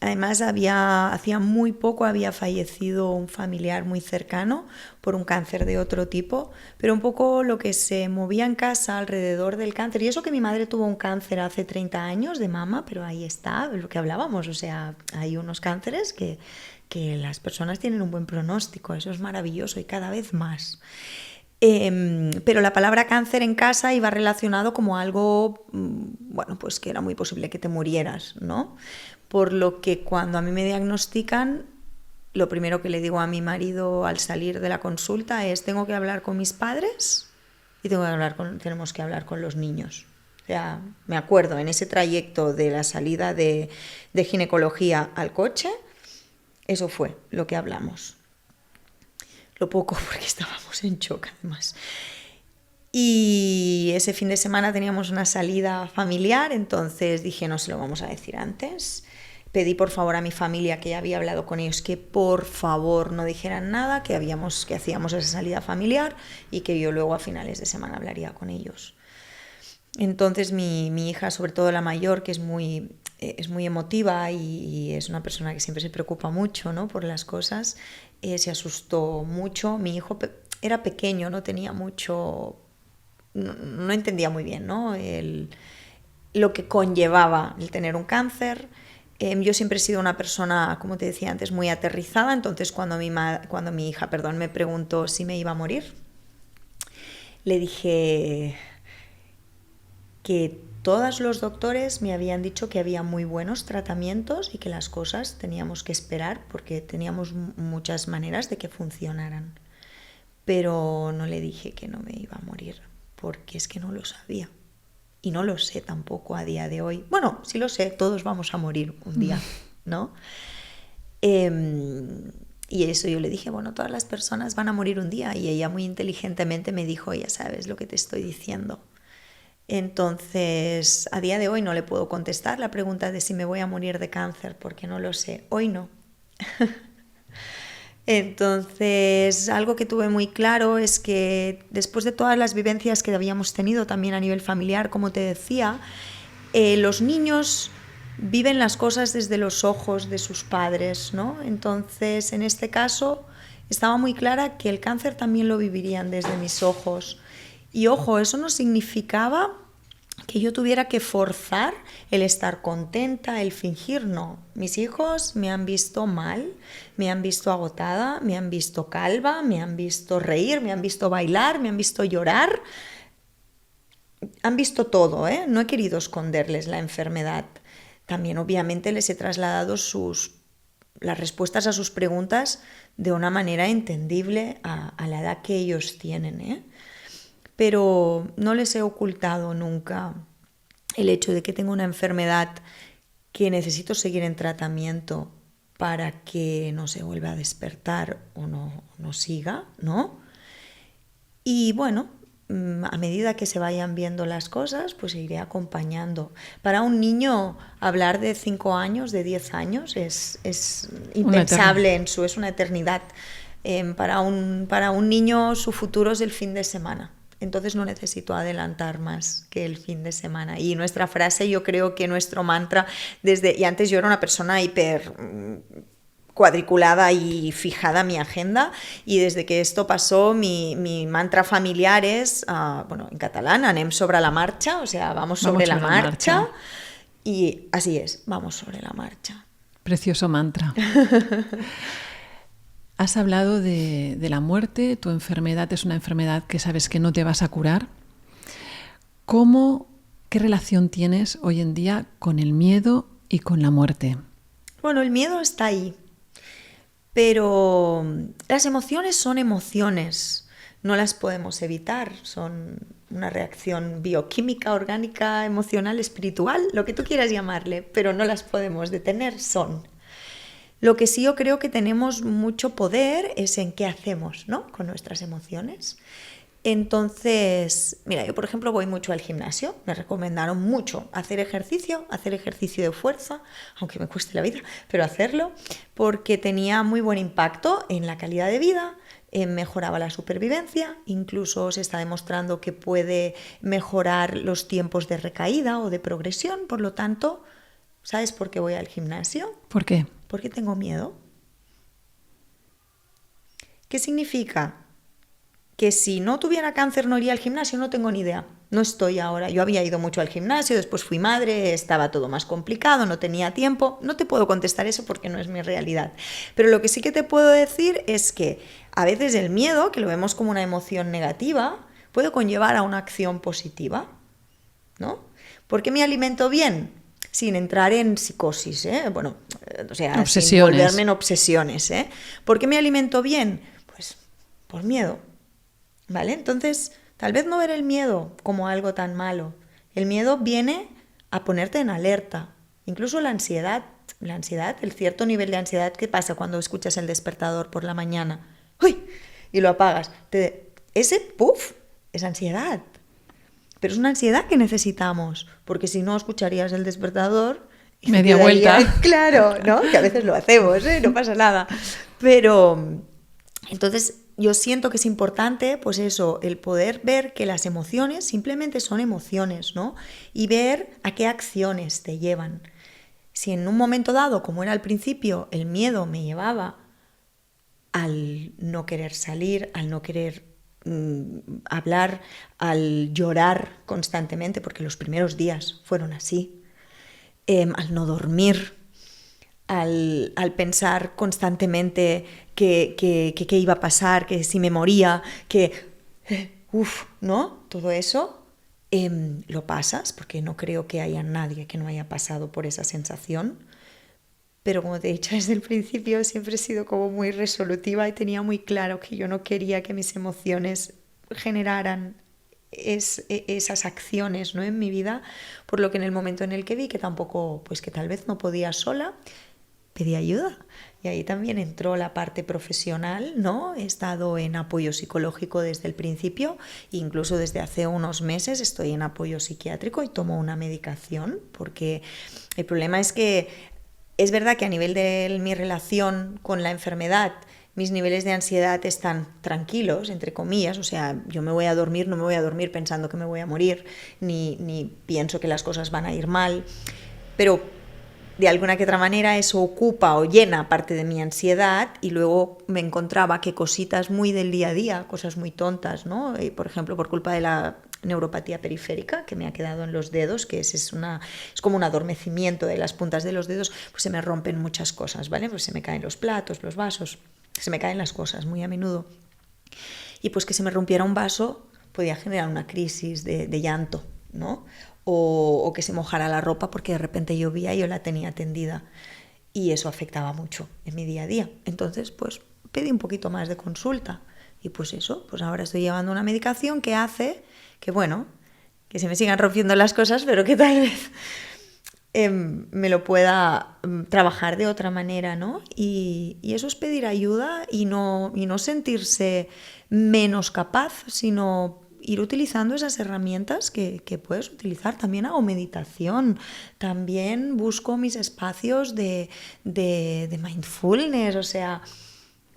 además hacía muy poco había fallecido un familiar muy cercano por un cáncer de otro tipo, pero un poco lo que se movía en casa alrededor del cáncer, y eso que mi madre tuvo un cáncer hace 30 años de mama, pero ahí está lo que hablábamos, o sea, hay unos cánceres que las personas tienen un buen pronóstico, eso es maravilloso y cada vez más. Pero la palabra cáncer en casa iba relacionado como algo, bueno, pues que era muy posible que te murieras, ¿no? Por lo que cuando a mí me diagnostican, lo primero que le digo a mi marido al salir de la consulta es: tengo que hablar con mis padres y tenemos que hablar con los niños. O sea, me acuerdo en ese trayecto de la salida de ginecología al coche, eso fue lo que hablamos. Lo poco, porque estábamos en shock además. Y ese fin de semana teníamos una salida familiar, entonces dije, no se lo vamos a decir antes. Pedí por favor a mi familia, que ya había hablado con ellos, que por favor no dijeran nada, que hacíamos esa salida familiar y que yo luego a finales de semana hablaría con ellos. Entonces mi hija, sobre todo la mayor, que es muy emotiva y es una persona que siempre se preocupa mucho, ¿no?, por las cosas, se asustó mucho. Mi hijo era pequeño, no tenía mucho, no entendía muy bien, ¿no?, lo que conllevaba el tener un cáncer. Yo siempre he sido una persona, como te decía antes, muy aterrizada, entonces cuando mi hija me preguntó si me iba a morir, le dije que todos los doctores me habían dicho que había muy buenos tratamientos y que las cosas teníamos que esperar porque teníamos muchas maneras de que funcionaran. Pero no le dije que no me iba a morir, porque es que no lo sabía. Y no lo sé tampoco a día de hoy. Bueno, sí lo sé, todos vamos a morir un día, ¿no? Y eso yo le dije, bueno, todas las personas van a morir un día. Y ella muy inteligentemente me dijo, ya sabes lo que te estoy diciendo. Entonces, a día de hoy no le puedo contestar la pregunta de si me voy a morir de cáncer, porque no lo sé. Hoy no. Entonces, algo que tuve muy claro es que después de todas las vivencias que habíamos tenido también a nivel familiar, como te decía, los niños viven las cosas desde los ojos de sus padres, ¿no? Entonces, en este caso, estaba muy clara que el cáncer también lo vivirían desde mis ojos. Y ojo, eso no significaba que yo tuviera que forzar el estar contenta, el fingir, no. Mis hijos me han visto mal, me han visto agotada, me han visto calva, me han visto reír, me han visto bailar, me han visto llorar. Han visto todo, ¿eh? No he querido esconderles la enfermedad. También obviamente les he trasladado las respuestas a sus preguntas de una manera entendible a la edad que ellos tienen, ¿eh? Pero no les he ocultado nunca el hecho de que tengo una enfermedad que necesito seguir en tratamiento para que no se vuelva a despertar o no siga, ¿no? Y bueno, a medida que se vayan viendo las cosas, pues iré acompañando. Para un niño hablar de 5 años, de 10 años, es impensable, es una eternidad. Para un niño su futuro es el fin de semana. Entonces no necesito adelantar más que el fin de semana. Y nuestra frase, yo creo que nuestro mantra, y antes yo era una persona hiper cuadriculada y fijada en mi agenda, y desde que esto pasó mi mantra familiar es, en catalán, anem sobre la marcha, o sea, vamos sobre la marcha. Y así es, vamos sobre la marcha. Precioso mantra. Has hablado de la muerte, tu enfermedad es una enfermedad que sabes que no te vas a curar. ¿Qué relación tienes hoy en día con el miedo y con la muerte? Bueno, el miedo está ahí, pero las emociones son emociones, no las podemos evitar, son una reacción bioquímica, orgánica, emocional, espiritual, lo que tú quieras llamarle, pero no las podemos detener, son. Lo que sí yo creo que tenemos mucho poder es en qué hacemos, ¿no?, con nuestras emociones. Entonces, mira, yo por ejemplo voy mucho al gimnasio, me recomendaron mucho hacer ejercicio de fuerza, aunque me cueste la vida, pero hacerlo, porque tenía muy buen impacto en la calidad de vida, mejoraba la supervivencia, incluso se está demostrando que puede mejorar los tiempos de recaída o de progresión, por lo tanto, ¿sabes por qué voy al gimnasio? ¿Por qué? Porque tengo miedo. ¿Qué significa? Que si no tuviera cáncer no iría al gimnasio, no tengo ni idea. No estoy ahora. Yo había ido mucho al gimnasio, después fui madre, estaba todo más complicado, no tenía tiempo. No te puedo contestar eso porque no es mi realidad. Pero lo que sí que te puedo decir es que a veces el miedo, que lo vemos como una emoción negativa, puede conllevar a una acción positiva, ¿no? ¿Por qué me alimento bien? Sin entrar en psicosis, Bueno, o sea, sin volverme en obsesiones, ¿Por qué me alimento bien? Pues por miedo, ¿vale? Entonces, tal vez no ver el miedo como algo tan malo. El miedo viene a ponerte en alerta. Incluso la ansiedad, el cierto nivel de ansiedad que pasa cuando escuchas el despertador por la mañana. ¡Uy! Y lo apagas. Ese puff es ansiedad. Pero es una ansiedad que necesitamos, porque si no escucharías el despertador y media vuelta. Claro, ¿no? Que a veces lo hacemos, no pasa nada. Pero entonces yo siento que es importante, pues eso, el poder ver que las emociones simplemente son emociones, ¿no? Y ver a qué acciones te llevan. Si en un momento dado, como era al principio, el miedo me llevaba al no querer salir, al no querer hablar, al llorar constantemente, porque los primeros días fueron así, al no dormir, al pensar constantemente qué iba a pasar, que si me moría, ¿no? Todo eso lo pasas, porque no creo que haya nadie que no haya pasado por esa sensación. Pero como te he dicho desde el principio, siempre he sido como muy resolutiva y tenía muy claro que yo no quería que mis emociones generaran esas acciones, ¿no?, en mi vida, por lo que en el momento en el que vi que tampoco, pues que tal vez no podía sola, pedí ayuda. Y ahí también entró la parte profesional, ¿no? He estado en apoyo psicológico desde el principio, incluso desde hace unos meses estoy en apoyo psiquiátrico y tomo una medicación, porque el problema es que es verdad que a nivel de mi relación con la enfermedad, mis niveles de ansiedad están tranquilos, entre comillas, o sea, yo me voy a dormir, no me voy a dormir pensando que me voy a morir, ni pienso que las cosas van a ir mal, pero de alguna que otra manera eso ocupa o llena parte de mi ansiedad, y luego me encontraba que cositas muy del día a día, cosas muy tontas, ¿no? Por ejemplo, por culpa de la neuropatía periférica que me ha quedado en los dedos, que es como un adormecimiento de las puntas de los dedos, pues se me rompen muchas cosas, ¿vale? Pues se me caen los platos, los vasos, se me caen las cosas muy a menudo. Y pues que se me rompiera un vaso podía generar una crisis de llanto, ¿no? O que se mojara la ropa porque de repente llovía y yo la tenía tendida. Y eso afectaba mucho en mi día a día. Entonces, pues pedí un poquito más de consulta. Y pues eso, pues ahora estoy llevando una medicación que hace que, bueno, que se me sigan rompiendo las cosas, pero que tal vez me lo pueda trabajar de otra manera, ¿no? Y eso es pedir ayuda y no sentirse menos capaz, sino ir utilizando esas herramientas que puedes utilizar. También hago meditación, también busco mis espacios de mindfulness, o sea,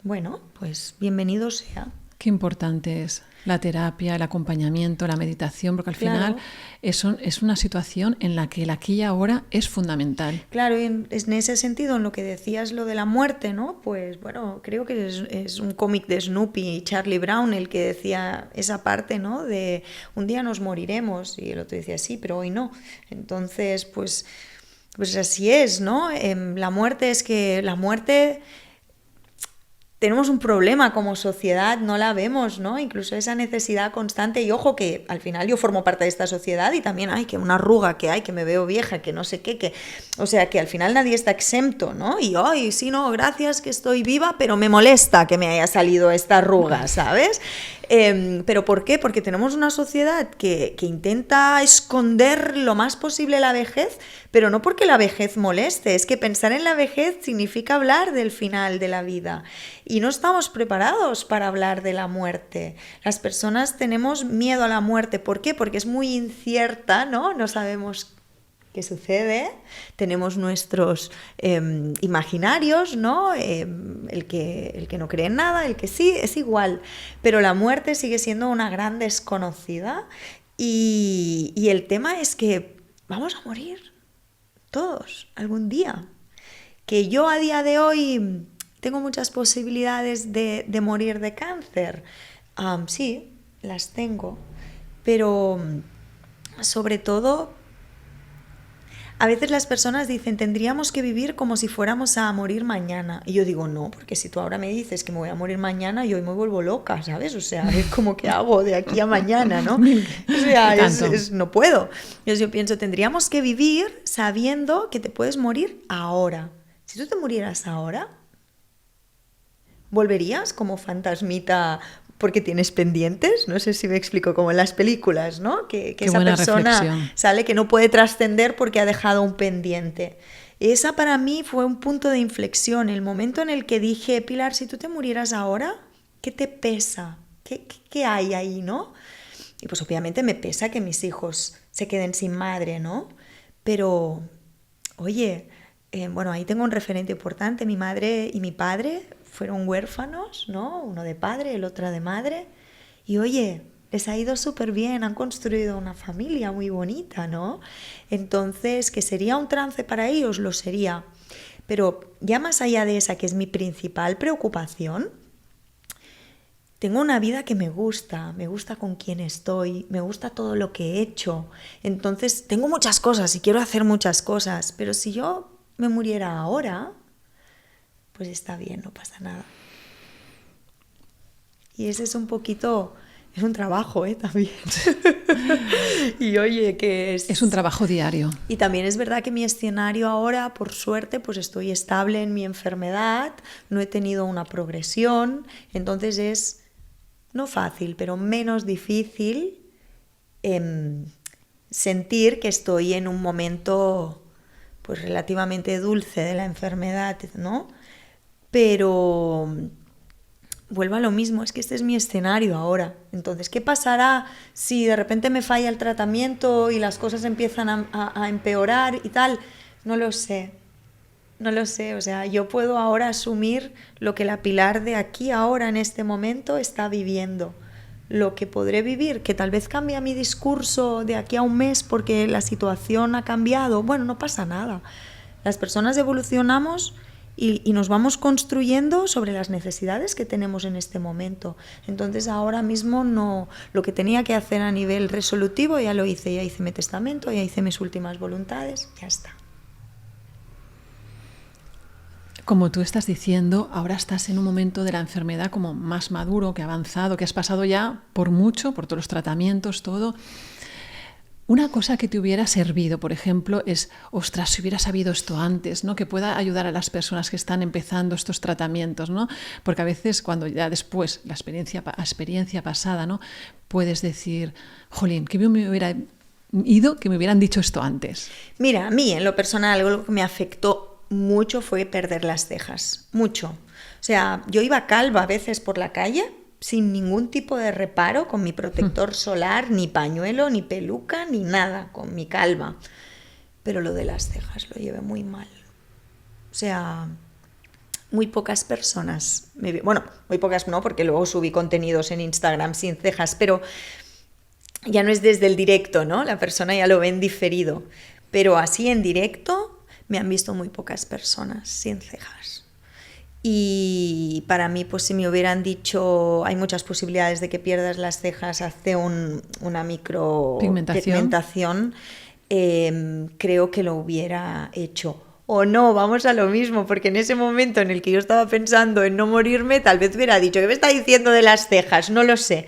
bueno, pues bienvenido sea. Qué importante es la terapia, el acompañamiento, la meditación, porque al final es una situación en la que el aquí y ahora es fundamental. Claro, y en ese sentido, en lo que decías, lo de la muerte, ¿no? Pues bueno, creo que es un cómic de Snoopy y Charlie Brown el que decía esa parte, ¿no? De un día nos moriremos, y el otro decía sí, pero hoy no. Entonces, pues Pues así es, ¿no? La muerte es que la muerte... Tenemos un problema como sociedad, no la vemos, ¿no? Incluso esa necesidad constante. Y ojo que al final yo formo parte de esta sociedad y también hay que una arruga que hay, que me veo vieja, que no sé qué, que... O sea, que al final nadie está exento, ¿no? Y hoy, sí, no, gracias que estoy viva, pero me molesta que me haya salido esta arruga, ¿sabes? ¿Pero por qué? Porque tenemos una sociedad que intenta esconder lo más posible la vejez, pero no porque la vejez moleste, es que pensar en la vejez significa hablar del final de la vida. Y no estamos preparados para hablar de la muerte. Las personas tenemos miedo a la muerte. ¿Por qué? Porque es muy incierta, ¿no? No sabemos qué sucede. Tenemos nuestros imaginarios, ¿no? El que no cree en nada, el que sí, es igual. Pero la muerte sigue siendo una gran desconocida. Y el tema es que vamos a morir todos algún día. Que yo a día de hoy... ¿Tengo muchas posibilidades de morir de cáncer? Sí, las tengo. Pero sobre todo, a veces las personas dicen, tendríamos que vivir como si fuéramos a morir mañana. Y yo digo, no, porque si tú ahora me dices que me voy a morir mañana, yo hoy me vuelvo loca, ¿sabes? O sea, es como que hago de aquí a mañana, ¿no? O sea, no puedo. Entonces yo pienso, tendríamos que vivir sabiendo que te puedes morir ahora. Si tú te murieras ahora... ¿volverías como fantasmita porque tienes pendientes? No sé si me explico, como en las películas, ¿no? Que esa persona reflexión. Sale que no puede trascender porque ha dejado un pendiente. Esa para mí fue un punto de inflexión, el momento en el que dije, Pilar, si tú te murieras ahora, ¿qué te pesa? ¿Qué hay ahí, no? Y pues obviamente me pesa que mis hijos se queden sin madre, ¿no? Pero, oye, bueno, ahí tengo un referente importante, mi madre y mi padre fueron huérfanos, ¿no? Uno de padre, el otro de madre. Y oye, les ha ido súper bien, han construido una familia muy bonita, ¿no? Entonces, ¿que sería un trance para ellos? Lo sería. Pero ya más allá de esa, que es mi principal preocupación, tengo una vida que me gusta con quién estoy, me gusta todo lo que he hecho. Entonces, tengo muchas cosas y quiero hacer muchas cosas, pero si yo me muriera ahora... pues está bien, no pasa nada. Y ese es un poquito, es un trabajo, también. Y oye, que es un trabajo diario. Y también es verdad que mi escenario ahora, por suerte, pues estoy estable en mi enfermedad, no he tenido una progresión, entonces es, no fácil, pero menos difícil sentir que estoy en un momento pues relativamente dulce de la enfermedad, ¿no? Pero vuelvo a lo mismo, es que este es mi escenario ahora. Entonces, ¿qué pasará si de repente me falla el tratamiento y las cosas empiezan a empeorar y tal? No lo sé, o sea, yo puedo ahora asumir lo que la Pilar de aquí ahora en este momento está viviendo. Lo que podré vivir, que tal vez cambie mi discurso de aquí a un mes porque la situación ha cambiado, bueno, no pasa nada. Las personas evolucionamos y nos vamos construyendo sobre las necesidades que tenemos en este momento. Entonces ahora mismo no, lo que tenía que hacer a nivel resolutivo ya lo hice, ya hice mi testamento, ya hice mis últimas voluntades, ya está. Como tú estás diciendo, ahora estás en un momento de la enfermedad como más maduro, que avanzado, que has pasado ya por mucho, por todos los tratamientos, todo. Una cosa que te hubiera servido, por ejemplo, es, ostras, si hubiera sabido esto antes, ¿no? Que pueda ayudar a las personas que están empezando estos tratamientos, ¿no? Porque a veces cuando ya después, la experiencia pasada, ¿no? Puedes decir, jolín, que me hubiera ido, que me hubieran dicho esto antes. Mira, a mí en lo personal algo que me afectó mucho fue perder las cejas, mucho. O sea, yo iba calva a veces por la calle, sin ningún tipo de reparo, con mi protector solar, ni pañuelo, ni peluca, ni nada, con mi calva. Pero lo de las cejas lo llevé muy mal. O sea, muy pocas personas, bueno, muy pocas no, porque luego subí contenidos en Instagram sin cejas, pero ya no es desde el directo, ¿no? La persona ya lo ve en diferido. Pero así en directo me han visto muy pocas personas sin cejas. Y para mí, pues si me hubieran dicho, hay muchas posibilidades de que pierdas las cejas, hazte una micropigmentación, creo que lo hubiera hecho. O no, vamos a lo mismo, porque en ese momento en el que yo estaba pensando en no morirme, tal vez hubiera dicho, ¿qué me está diciendo de las cejas? No lo sé.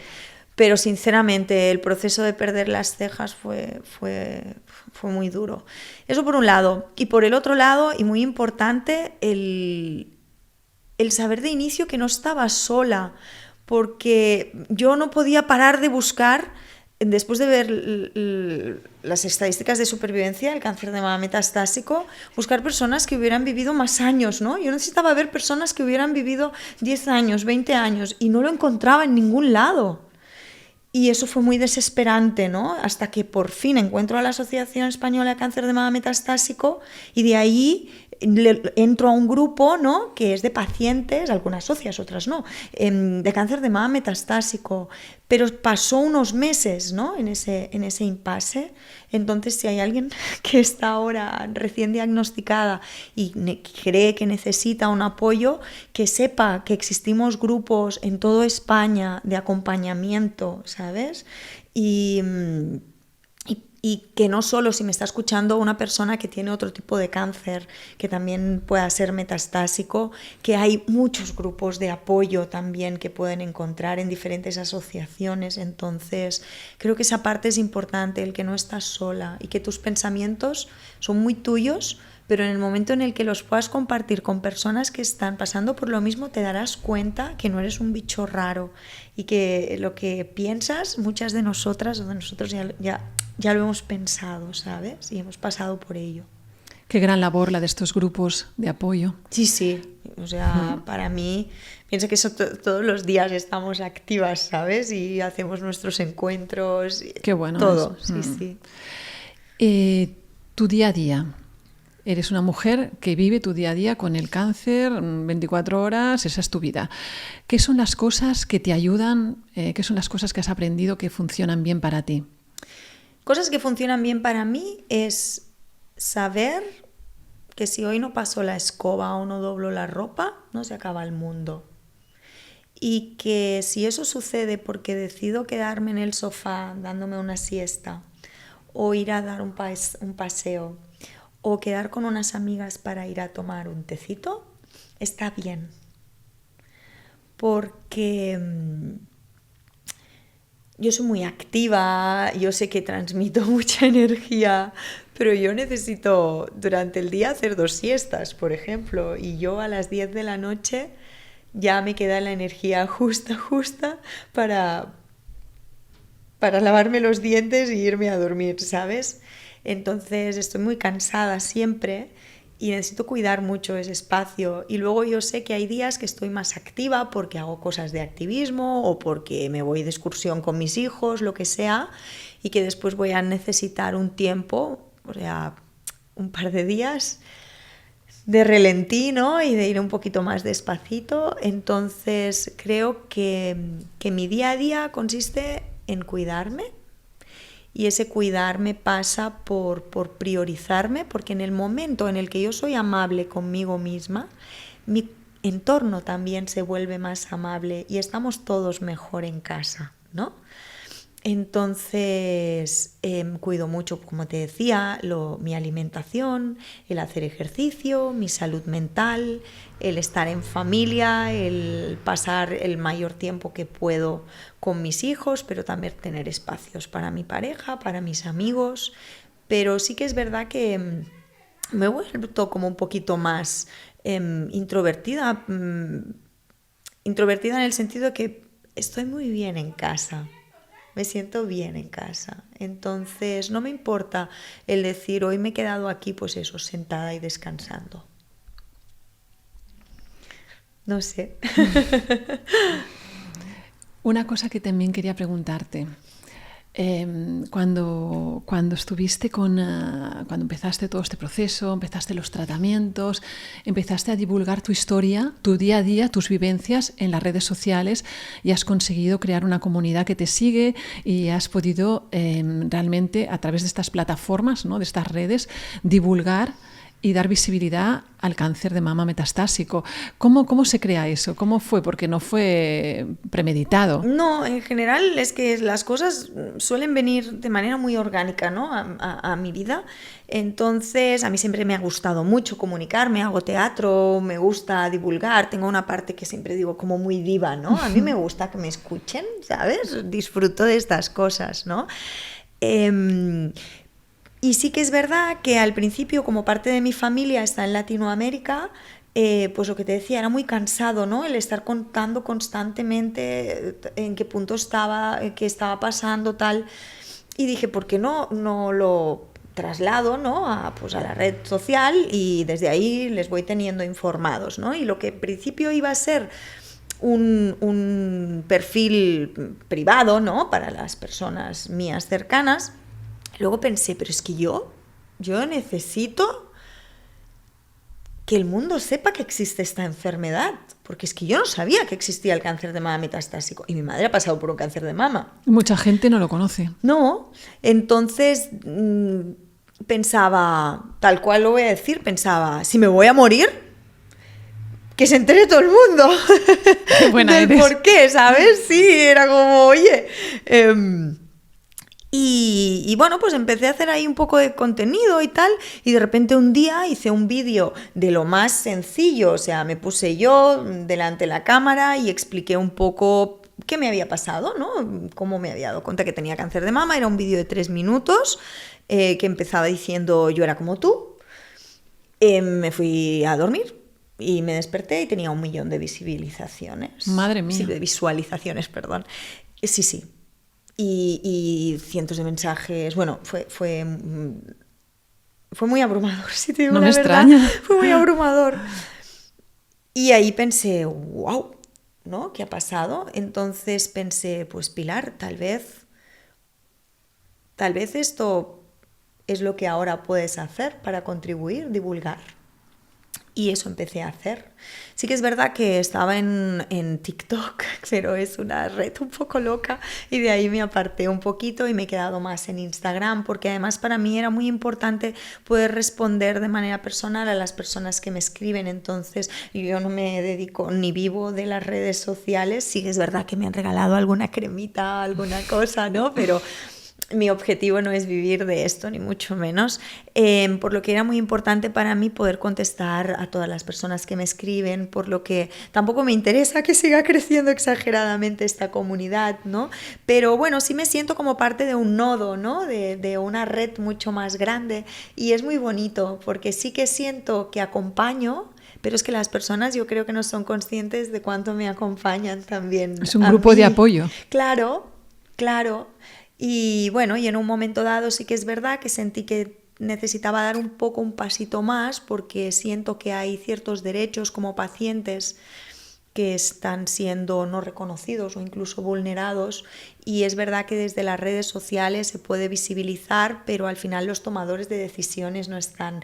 Pero sinceramente el proceso de perder las cejas fue muy duro. Eso por un lado. Y por el otro lado, y muy importante, el saber de inicio que no estaba sola, porque yo no podía parar de buscar, después de ver las estadísticas de supervivencia del cáncer de mama metastásico, buscar personas que hubieran vivido más años, ¿no? Yo necesitaba ver personas que hubieran vivido 10 años, 20 años, y no lo encontraba en ningún lado. Y eso fue muy desesperante, ¿no? Hasta que por fin encuentro a la Asociación Española de Cáncer de Mama Metastásico y de ahí entro a un grupo, ¿no? Que es de pacientes, algunas socias, otras no, de cáncer de mama metastásico. Pero pasó unos meses, ¿no? en ese impasse. Entonces, si hay alguien que está ahora recién diagnosticada y cree que necesita un apoyo, que sepa que existimos grupos en toda España de acompañamiento, ¿sabes? Y que no solo si me está escuchando una persona que tiene otro tipo de cáncer, que también pueda ser metastásico, que hay muchos grupos de apoyo también que pueden encontrar en diferentes asociaciones. Entonces, creo que esa parte es importante, el que no estás sola y que tus pensamientos son muy tuyos, pero en el momento en el que los puedas compartir con personas que están pasando por lo mismo, te darás cuenta que no eres un bicho raro y que lo que piensas, muchas de nosotras o de nosotros ya lo hemos pensado, ¿sabes? Y hemos pasado por ello. Qué gran labor la de estos grupos de apoyo. Sí. O sea, para mí, pienso que eso todos los días estamos activas, ¿sabes? Y hacemos nuestros encuentros. Qué bueno. Todo, sí. Tu día a día. Eres una mujer que vive tu día a día con el cáncer, 24 horas, esa es tu vida. ¿Qué son las cosas que te ayudan? ¿Qué son las cosas que has aprendido que funcionan bien para ti? Cosas que funcionan bien para mí es saber que si hoy no paso la escoba o no doblo la ropa, no se acaba el mundo. Y que si eso sucede porque decido quedarme en el sofá dándome una siesta o ir a dar un paseo o quedar con unas amigas para ir a tomar un tecito, está bien. Porque yo soy muy activa, yo sé que transmito mucha energía, pero yo necesito durante el día hacer 2 siestas, por ejemplo, y yo a las 10 de la noche ya me queda la energía justa para lavarme los dientes y irme a dormir, ¿sabes? Entonces estoy muy cansada siempre y necesito cuidar mucho ese espacio. Y luego yo sé que hay días que estoy más activa porque hago cosas de activismo o porque me voy de excursión con mis hijos, lo que sea, y que después voy a necesitar un tiempo, o sea, un par de días de relentí, ¿no? Y de ir un poquito más despacito. Entonces creo que mi día a día consiste en cuidarme. Y ese cuidarme pasa por priorizarme, porque en el momento en el que yo soy amable conmigo misma, mi entorno también se vuelve más amable y estamos todos mejor en casa, ¿no? Entonces cuido mucho, como te decía, mi alimentación, el hacer ejercicio, mi salud mental, el estar en familia, el pasar el mayor tiempo que puedo con mis hijos, pero también tener espacios para mi pareja, para mis amigos. Pero sí que es verdad que me he vuelto como un poquito más introvertida. Introvertida en el sentido de que estoy muy bien en casa. Me siento bien en casa. Entonces no me importa el decir hoy me he quedado aquí, pues eso, sentada y descansando. No sé. Una cosa que también quería preguntarte. Cuando estuviste cuando empezaste todo este proceso, empezaste los tratamientos, empezaste a divulgar tu historia, tu día a día, tus vivencias en las redes sociales y has conseguido crear una comunidad que te sigue y has podido realmente a través de estas plataformas, ¿no? De estas redes, divulgar y dar visibilidad al cáncer de mama metastásico. ¿Cómo se crea eso? ¿Cómo fue? Porque no fue premeditado. No, en general es que las cosas suelen venir de manera muy orgánica, ¿no? a mi vida. Entonces, a mí siempre me ha gustado mucho comunicarme, hago teatro, me gusta divulgar, tengo una parte que siempre digo como muy diva, ¿no? A mí me gusta que me escuchen, ¿sabes? Disfruto de estas cosas, ¿no? Y sí que es verdad que al principio, como parte de mi familia está en Latinoamérica, pues lo que te decía, era muy cansado, ¿no? El estar contando constantemente en qué punto estaba, qué estaba pasando, tal. Y dije, ¿por qué no lo traslado, ¿no? Pues a la red social y desde ahí les voy teniendo informados, ¿no? Y lo que en principio iba a ser un perfil privado, ¿no? Para las personas mías cercanas. Luego pensé, pero es que yo necesito que el mundo sepa que existe esta enfermedad, porque es que yo no sabía que existía el cáncer de mama metastásico y mi madre ha pasado por un cáncer de mama. Mucha gente no lo conoce. No, entonces pensaba, tal cual lo voy a decir, pensaba, si me voy a morir, que se entere todo el mundo. Qué buena del eres. por qué, ¿sabes? Sí, era como, oye... Y bueno, pues empecé a hacer ahí un poco de contenido y tal, y de repente un día hice un vídeo de lo más sencillo, o sea, me puse yo delante de la cámara y expliqué un poco qué me había pasado, ¿no? Cómo me había dado cuenta que tenía cáncer de mama. Era un vídeo de 3 minutos que empezaba diciendo yo era como tú. Me fui a dormir y me desperté y tenía 1 millón de visibilizaciones. Madre mía. Sí, de visualizaciones, perdón. Sí. Y cientos de mensajes. Bueno, fue muy abrumador, si te digo no la me verdad. Extraña. Fue muy abrumador. Y ahí pensé, wow, ¿no? ¿Qué ha pasado? Entonces pensé, pues Pilar, tal vez esto es lo que ahora puedes hacer para contribuir, divulgar. Y eso empecé a hacer. Sí que es verdad que estaba en TikTok, pero es una red un poco loca y de ahí me aparté un poquito y me he quedado más en Instagram, porque además para mí era muy importante poder responder de manera personal a las personas que me escriben. Entonces yo no me dedico ni vivo de las redes sociales. Sí que es verdad que me han regalado alguna cremita, alguna cosa, ¿no? Pero... mi objetivo no es vivir de esto, ni mucho menos, por lo que era muy importante para mí poder contestar a todas las personas que me escriben, por lo que tampoco me interesa que siga creciendo exageradamente esta comunidad, ¿no? Pero bueno, sí me siento como parte de un nodo, ¿no? De una red mucho más grande, y es muy bonito porque sí que siento que acompaño, pero es que las personas yo creo que no son conscientes de cuánto me acompañan también. Es un grupo de apoyo. Claro. Y bueno, y en un momento dado sí que es verdad que sentí que necesitaba dar un pasito más, porque siento que hay ciertos derechos como pacientes que están siendo no reconocidos o incluso vulnerados, y es verdad que desde las redes sociales se puede visibilizar, pero al final los tomadores de decisiones no están...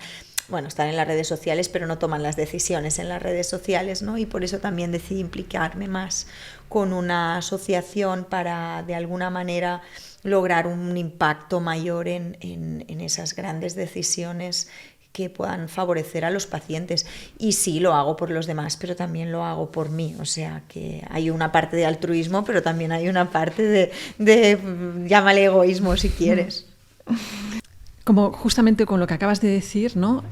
Bueno, están en las redes sociales, pero no toman las decisiones en las redes sociales, ¿no? Y por eso también decidí implicarme más con una asociación para, de alguna manera, lograr un impacto mayor en esas grandes decisiones que puedan favorecer a los pacientes. Y sí, lo hago por los demás, pero también lo hago por mí. O sea, que hay una parte de altruismo, pero también hay una parte de llámale egoísmo si quieres. Como justamente con lo que acabas de decir, ¿no?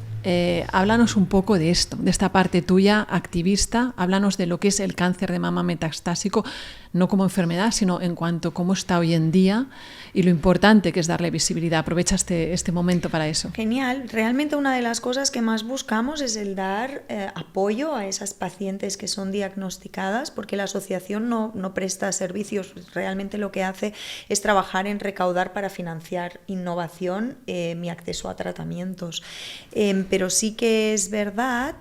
Háblanos un poco de esto, de esta parte tuya activista. Háblanos de lo que es el cáncer de mama metastásico, no como enfermedad, sino en cuanto a cómo está hoy en día y lo importante que es darle visibilidad. Aprovecha este momento para eso. Genial. Realmente una de las cosas que más buscamos es el dar apoyo a esas pacientes que son diagnosticadas, porque la asociación no presta servicios. Realmente lo que hace es trabajar en recaudar para financiar innovación, mi acceso a tratamientos. Pero sí que es verdad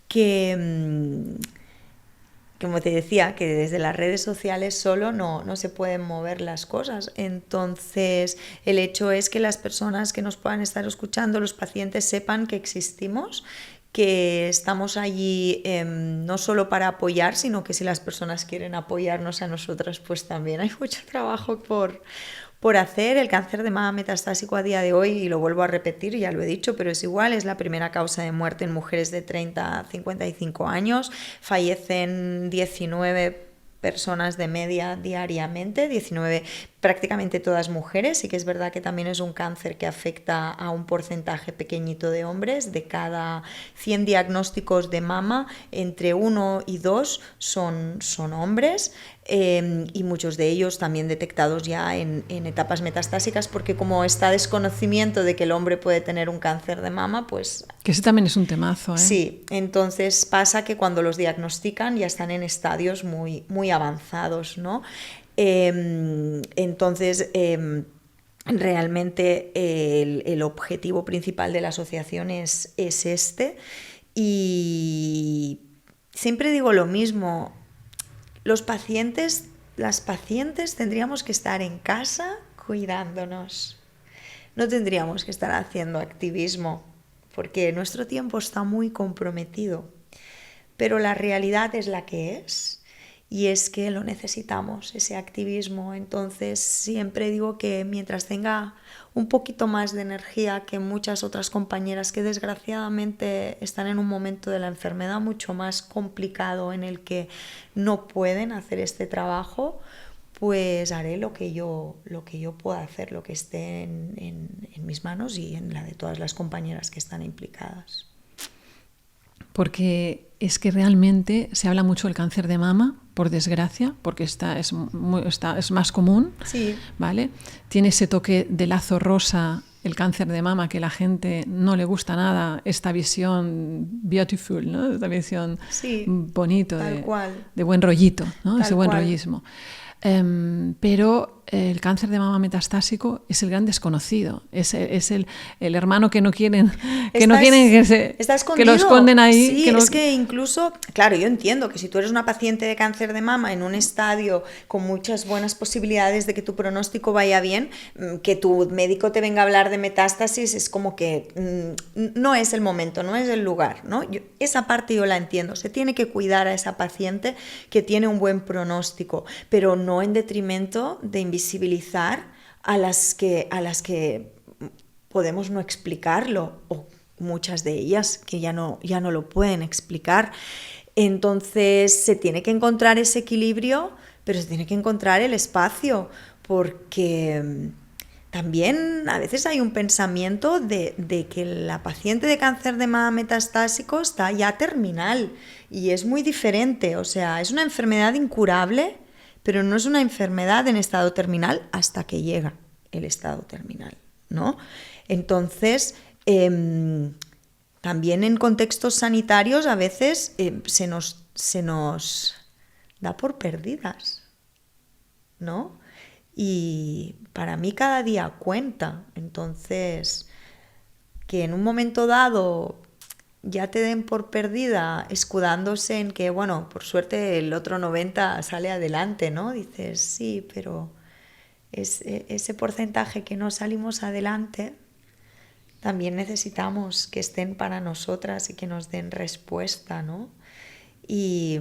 que... como te decía, que desde las redes sociales solo no se pueden mover las cosas. Entonces, el hecho es que las personas que nos puedan estar escuchando, los pacientes, sepan que existimos, que estamos allí no solo para apoyar, sino que si las personas quieren apoyarnos a nosotras, pues también hay mucho trabajo por hacer. El cáncer de mama metastásico a día de hoy, y lo vuelvo a repetir, ya lo he dicho, pero es igual, es la primera causa de muerte en mujeres de 30 a 55 años. Fallecen 19 personas de media diariamente, 19, prácticamente todas mujeres. Sí que es verdad que también es un cáncer que afecta a un porcentaje pequeñito de hombres. De cada 100 diagnósticos de mama, entre 1 y 2 son hombres, y muchos de ellos también detectados ya en etapas metastásicas, porque como está desconocimiento de que el hombre puede tener un cáncer de mama, pues... Que ese también es un temazo, ¿eh? Sí, entonces pasa que cuando los diagnostican ya están en estadios muy, muy avanzados, ¿no? Entonces... realmente el objetivo principal de la asociación es este, y siempre digo lo mismo, las pacientes tendríamos que estar en casa cuidándonos, no tendríamos que estar haciendo activismo, porque nuestro tiempo está muy comprometido, pero la realidad es la que es. Y es que lo necesitamos, ese activismo. Entonces siempre digo que mientras tenga un poquito más de energía que muchas otras compañeras que desgraciadamente están en un momento de la enfermedad mucho más complicado en el que no pueden hacer este trabajo, pues haré lo que yo pueda hacer, lo que esté en mis manos y en la de todas las compañeras que están implicadas. Porque es que realmente se habla mucho del cáncer de mama, por desgracia, porque es más común, sí. ¿Vale? Tiene ese toque de lazo rosa, el cáncer de mama, que a la gente no le gusta nada, esta visión beautiful, ¿no? Esta visión sí, bonito, cual. De buen rollito, ¿no? Tal Ese buen cual. rollismo. Pero el cáncer de mama metastásico es el gran desconocido, es el hermano que no quieren que lo esconden ahí. Sí, que no... es que incluso, claro, yo entiendo que si tú eres una paciente de cáncer de mama en un estadio con muchas buenas posibilidades de que tu pronóstico vaya bien, que tu médico te venga a hablar de metástasis es como que no es el momento, no es el lugar, ¿no? Esa parte yo la entiendo, se tiene que cuidar a esa paciente que tiene un buen pronóstico, pero no en detrimento de invisibilizar a las que podemos no explicarlo, o muchas de ellas que ya no lo pueden explicar. Entonces se tiene que encontrar ese equilibrio, pero se tiene que encontrar el espacio, porque también a veces hay un pensamiento de que la paciente de cáncer de mama metastásico está ya terminal, y es muy diferente. O sea, es una enfermedad incurable, pero no es una enfermedad en estado terminal hasta que llega el estado terminal, ¿no? Entonces, también en contextos sanitarios a veces se nos da por perdidas, ¿no? Y para mí cada día cuenta. Entonces, que en un momento dado ya te den por perdida escudándose en que, bueno, por suerte el otro 90 sale adelante, ¿no? Dices, sí, pero ese porcentaje que no salimos adelante, también necesitamos que estén para nosotras y que nos den respuesta, ¿no? Y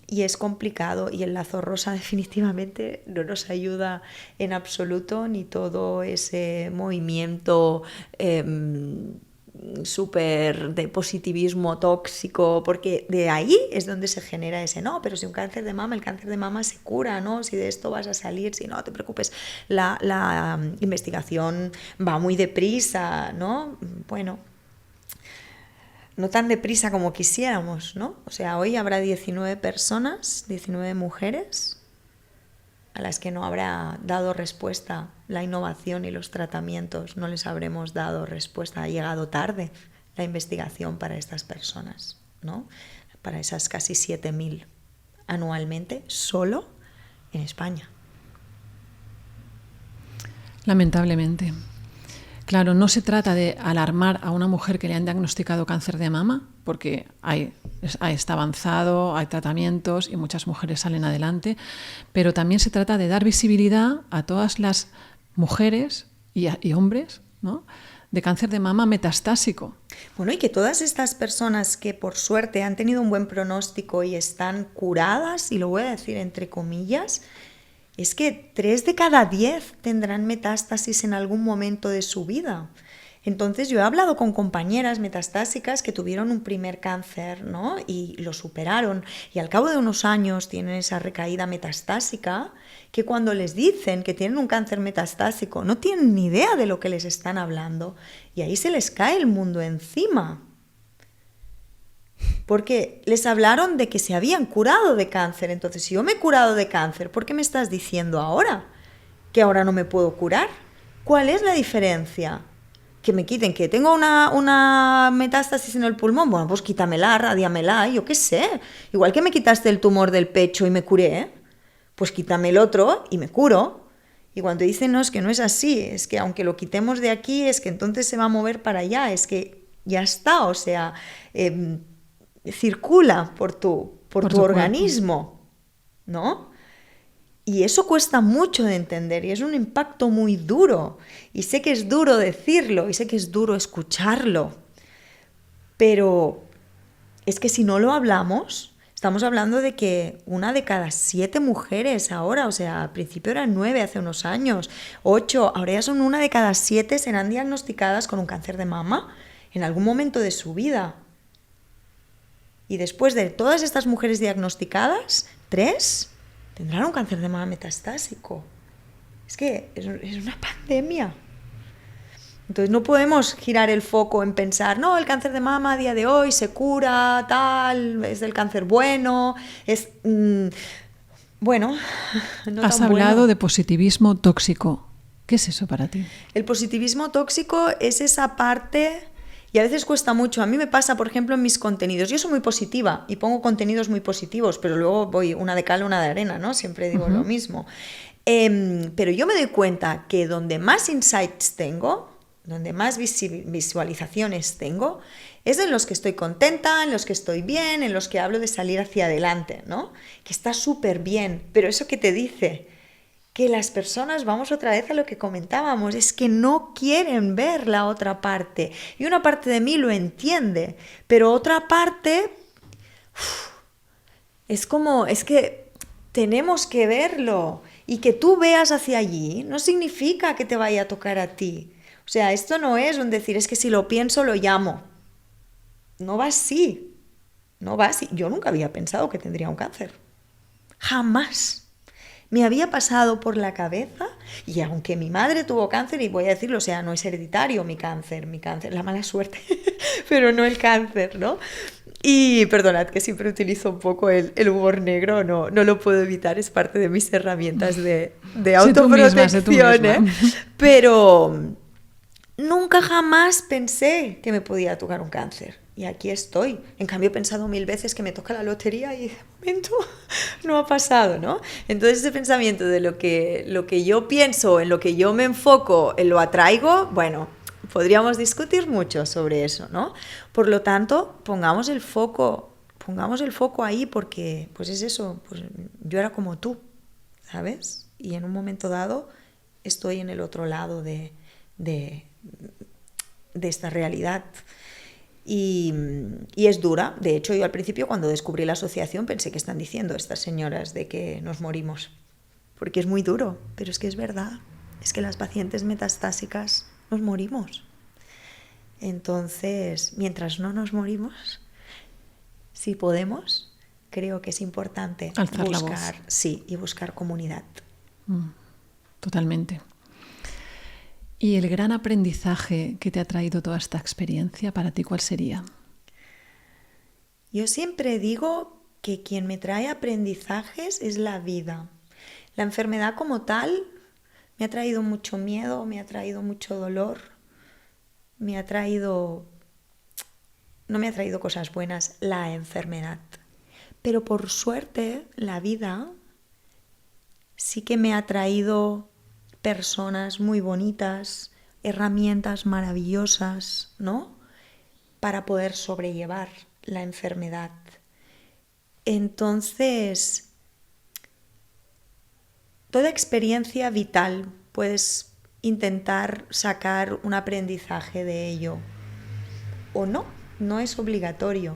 es complicado, y el lazo rosa definitivamente no nos ayuda en absoluto, ni todo ese movimiento súper de positivismo tóxico, porque de ahí es donde se genera ese no, pero si un cáncer de mama, el cáncer de mama se cura, ¿no? Si de esto vas a salir, si no te preocupes, la investigación va muy deprisa, ¿no? Bueno, no tan deprisa como quisiéramos, ¿no? O sea, hoy habrá 19 personas, 19 mujeres a las que no habrá dado respuesta la innovación y los tratamientos, no les habremos dado respuesta. Ha llegado tarde la investigación para estas personas, ¿no? Para esas casi 7.000 anualmente, solo en España. Lamentablemente. Claro, no se trata de alarmar a una mujer que le han diagnosticado cáncer de mama, porque está avanzado, hay tratamientos y muchas mujeres salen adelante, pero también se trata de dar visibilidad a todas las mujeres y hombres, ¿no?, de cáncer de mama metastásico. Bueno, y que todas estas personas que por suerte han tenido un buen pronóstico y están curadas, y lo voy a decir entre comillas, es que 3 de cada 10 tendrán metástasis en algún momento de su vida. Entonces yo he hablado con compañeras metastásicas que tuvieron un primer cáncer, ¿no? Y lo superaron, y al cabo de unos años tienen esa recaída metastásica, que cuando les dicen que tienen un cáncer metastásico no tienen ni idea de lo que les están hablando, y ahí se les cae el mundo encima. Porque les hablaron de que se habían curado de cáncer. Entonces, si yo me he curado de cáncer, ¿por qué me estás diciendo ahora que ahora no me puedo curar? ¿Cuál es la diferencia? Que me quiten, que tengo una metástasis en el pulmón, bueno, pues quítamela, radiamela, yo qué sé. Igual que me quitaste el tumor del pecho y me curé, pues quítame el otro y me curo. Y cuando dicen, no, es que no es así, es que aunque lo quitemos de aquí, es que entonces se va a mover para allá, es que ya está, o sea, circula por tu organismo, ¿no? Y eso cuesta mucho de entender y es un impacto muy duro. Y sé que es duro decirlo y sé que es duro escucharlo. Pero es que si no lo hablamos, estamos hablando de que 1 de cada 7 mujeres ahora, o sea, al principio eran 9 hace unos años, 8, ahora ya son 1 de cada 7 serán diagnosticadas con un cáncer de mama en algún momento de su vida. Y después de todas estas mujeres diagnosticadas, 3 tendrán un cáncer de mama metastásico. Es que es una pandemia. Entonces no podemos girar el foco en pensar, no, el cáncer de mama a día de hoy se cura, tal, es del cáncer bueno, es... bueno, no Has tan hablado bueno. de positivismo tóxico. ¿Qué es eso para ti? El positivismo tóxico es esa parte... Y a veces cuesta mucho. A mí me pasa, por ejemplo, en mis contenidos. Yo soy muy positiva y pongo contenidos muy positivos, pero luego voy una de cal, una de arena, ¿no? Siempre digo lo mismo. Pero yo me doy cuenta que donde más insights tengo, donde más visualizaciones tengo, es en los que estoy contenta, en los que estoy bien, en los que hablo de salir hacia adelante, ¿no? Que está súper bien. Pero eso que te dice... que las personas, vamos otra vez a lo que comentábamos, es que no quieren ver la otra parte. Y una parte de mí lo entiende, pero otra parte es que tenemos que verlo. Y que tú veas hacia allí no significa que te vaya a tocar a ti. O sea, esto no es un decir, es que si lo pienso lo llamo. No va así. No va así. Yo nunca había pensado que tendría un cáncer. Jamás. Me había pasado por la cabeza, y aunque mi madre tuvo cáncer, y voy a decirlo, o sea, no es hereditario mi cáncer, la mala suerte, pero no el cáncer, ¿no? Y perdonad que siempre utilizo un poco el humor negro, no lo puedo evitar, es parte de mis herramientas de autoprotección, sé tú misma. Pero nunca jamás pensé que me podía tocar un cáncer. Y aquí estoy. En cambio, he pensado 1000 veces que me toca la lotería y de momento no ha pasado, ¿no? Entonces ese pensamiento de lo que yo pienso, en lo que yo me enfoco, lo atraigo, bueno, podríamos discutir mucho sobre eso, ¿no? Por lo tanto, pongamos el foco ahí porque, pues es eso, pues yo era como tú, ¿sabes? Y en un momento dado estoy en el otro lado de esta realidad. Y es dura. De hecho, yo al principio, cuando descubrí la asociación, pensé que están diciendo estas señoras de que nos morimos. Porque es muy duro, pero es que es verdad. Es que las pacientes metastásicas nos morimos. Entonces, mientras no nos morimos, si podemos, creo que es importante alzar la voz. Sí, y buscar comunidad. Totalmente. ¿Y el gran aprendizaje que te ha traído toda esta experiencia para ti, cuál sería? Yo siempre digo que quien me trae aprendizajes es la vida. La enfermedad como tal me ha traído mucho miedo, me ha traído mucho dolor, no me ha traído cosas buenas, la enfermedad. Pero por suerte, la vida sí que me ha traído personas muy bonitas, herramientas maravillosas, ¿no? Para poder sobrellevar la enfermedad. Entonces, toda experiencia vital puedes intentar sacar un aprendizaje de ello. O no es obligatorio.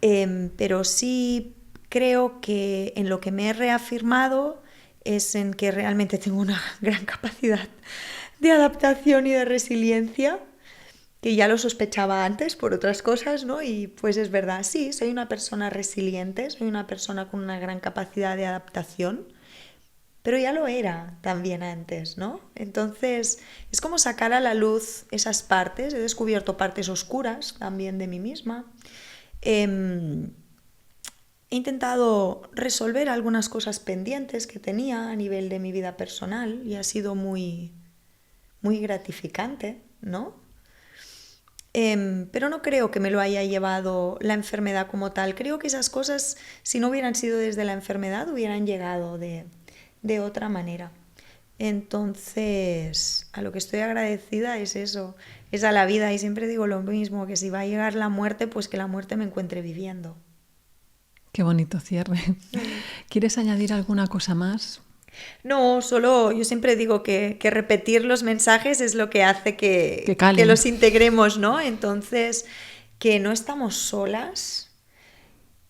Pero sí creo que en lo que me he reafirmado es en que realmente tengo una gran capacidad de adaptación y de resiliencia, que ya lo sospechaba antes por otras cosas, ¿no? Y pues es verdad, sí, soy una persona resiliente, soy una persona con una gran capacidad de adaptación, pero ya lo era también antes, ¿no? Entonces es como sacar a la luz esas partes. He descubierto partes oscuras también de mí misma. He intentado resolver algunas cosas pendientes que tenía a nivel de mi vida personal y ha sido muy, muy gratificante, ¿no? Pero no creo que me lo haya llevado la enfermedad como tal. Creo que esas cosas, si no hubieran sido desde la enfermedad, hubieran llegado de otra manera. Entonces, a lo que estoy agradecida es eso, es a la vida. Y siempre digo lo mismo, que si va a llegar la muerte, pues que la muerte me encuentre viviendo. Qué bonito cierre. ¿Quieres añadir alguna cosa más? No, solo yo siempre digo que repetir los mensajes es lo que hace que calen. los integremos, ¿no? Entonces, que no estamos solas,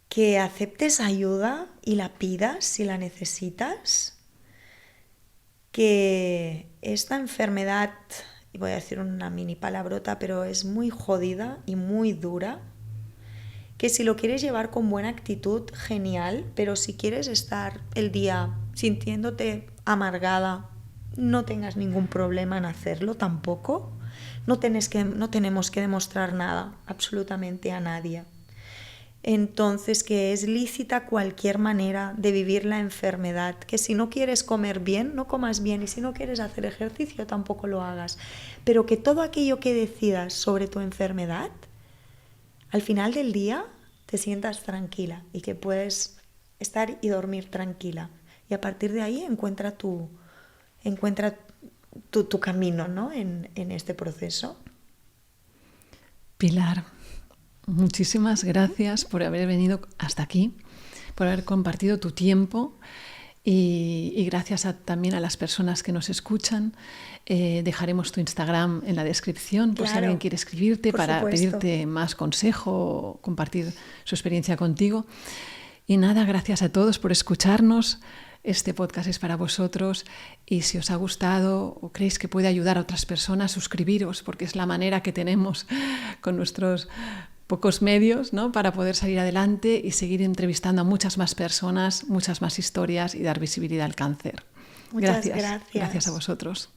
que aceptes ayuda y la pidas si la necesitas, que esta enfermedad, y voy a decir una mini palabrota, pero es muy jodida y muy dura, que si lo quieres llevar con buena actitud, genial, pero si quieres estar el día sintiéndote amargada, no tengas ningún problema en hacerlo tampoco. No tenemos que demostrar nada, absolutamente a nadie. Entonces, que es lícita cualquier manera de vivir la enfermedad, que si no quieres comer bien, no comas bien, y si no quieres hacer ejercicio, tampoco lo hagas. Pero que todo aquello que decidas sobre tu enfermedad, al final del día te sientas tranquila y que puedes estar y dormir tranquila. Y a partir de ahí encuentra tu camino, ¿no? en este proceso. Pilar, muchísimas gracias por haber venido hasta aquí, por haber compartido tu tiempo y gracias también a las personas que nos escuchan. Dejaremos tu Instagram en la descripción por si alguien quiere escribirte para pedirte más consejo o compartir su experiencia contigo. Y nada, gracias a todos por escucharnos. Este podcast es para vosotros y si os ha gustado o creéis que puede ayudar a otras personas, suscribiros, porque es la manera que tenemos con nuestros pocos medios, ¿no?, para poder salir adelante y seguir entrevistando a muchas más personas, muchas más historias y dar visibilidad al cáncer. Muchas gracias. Gracias a vosotros.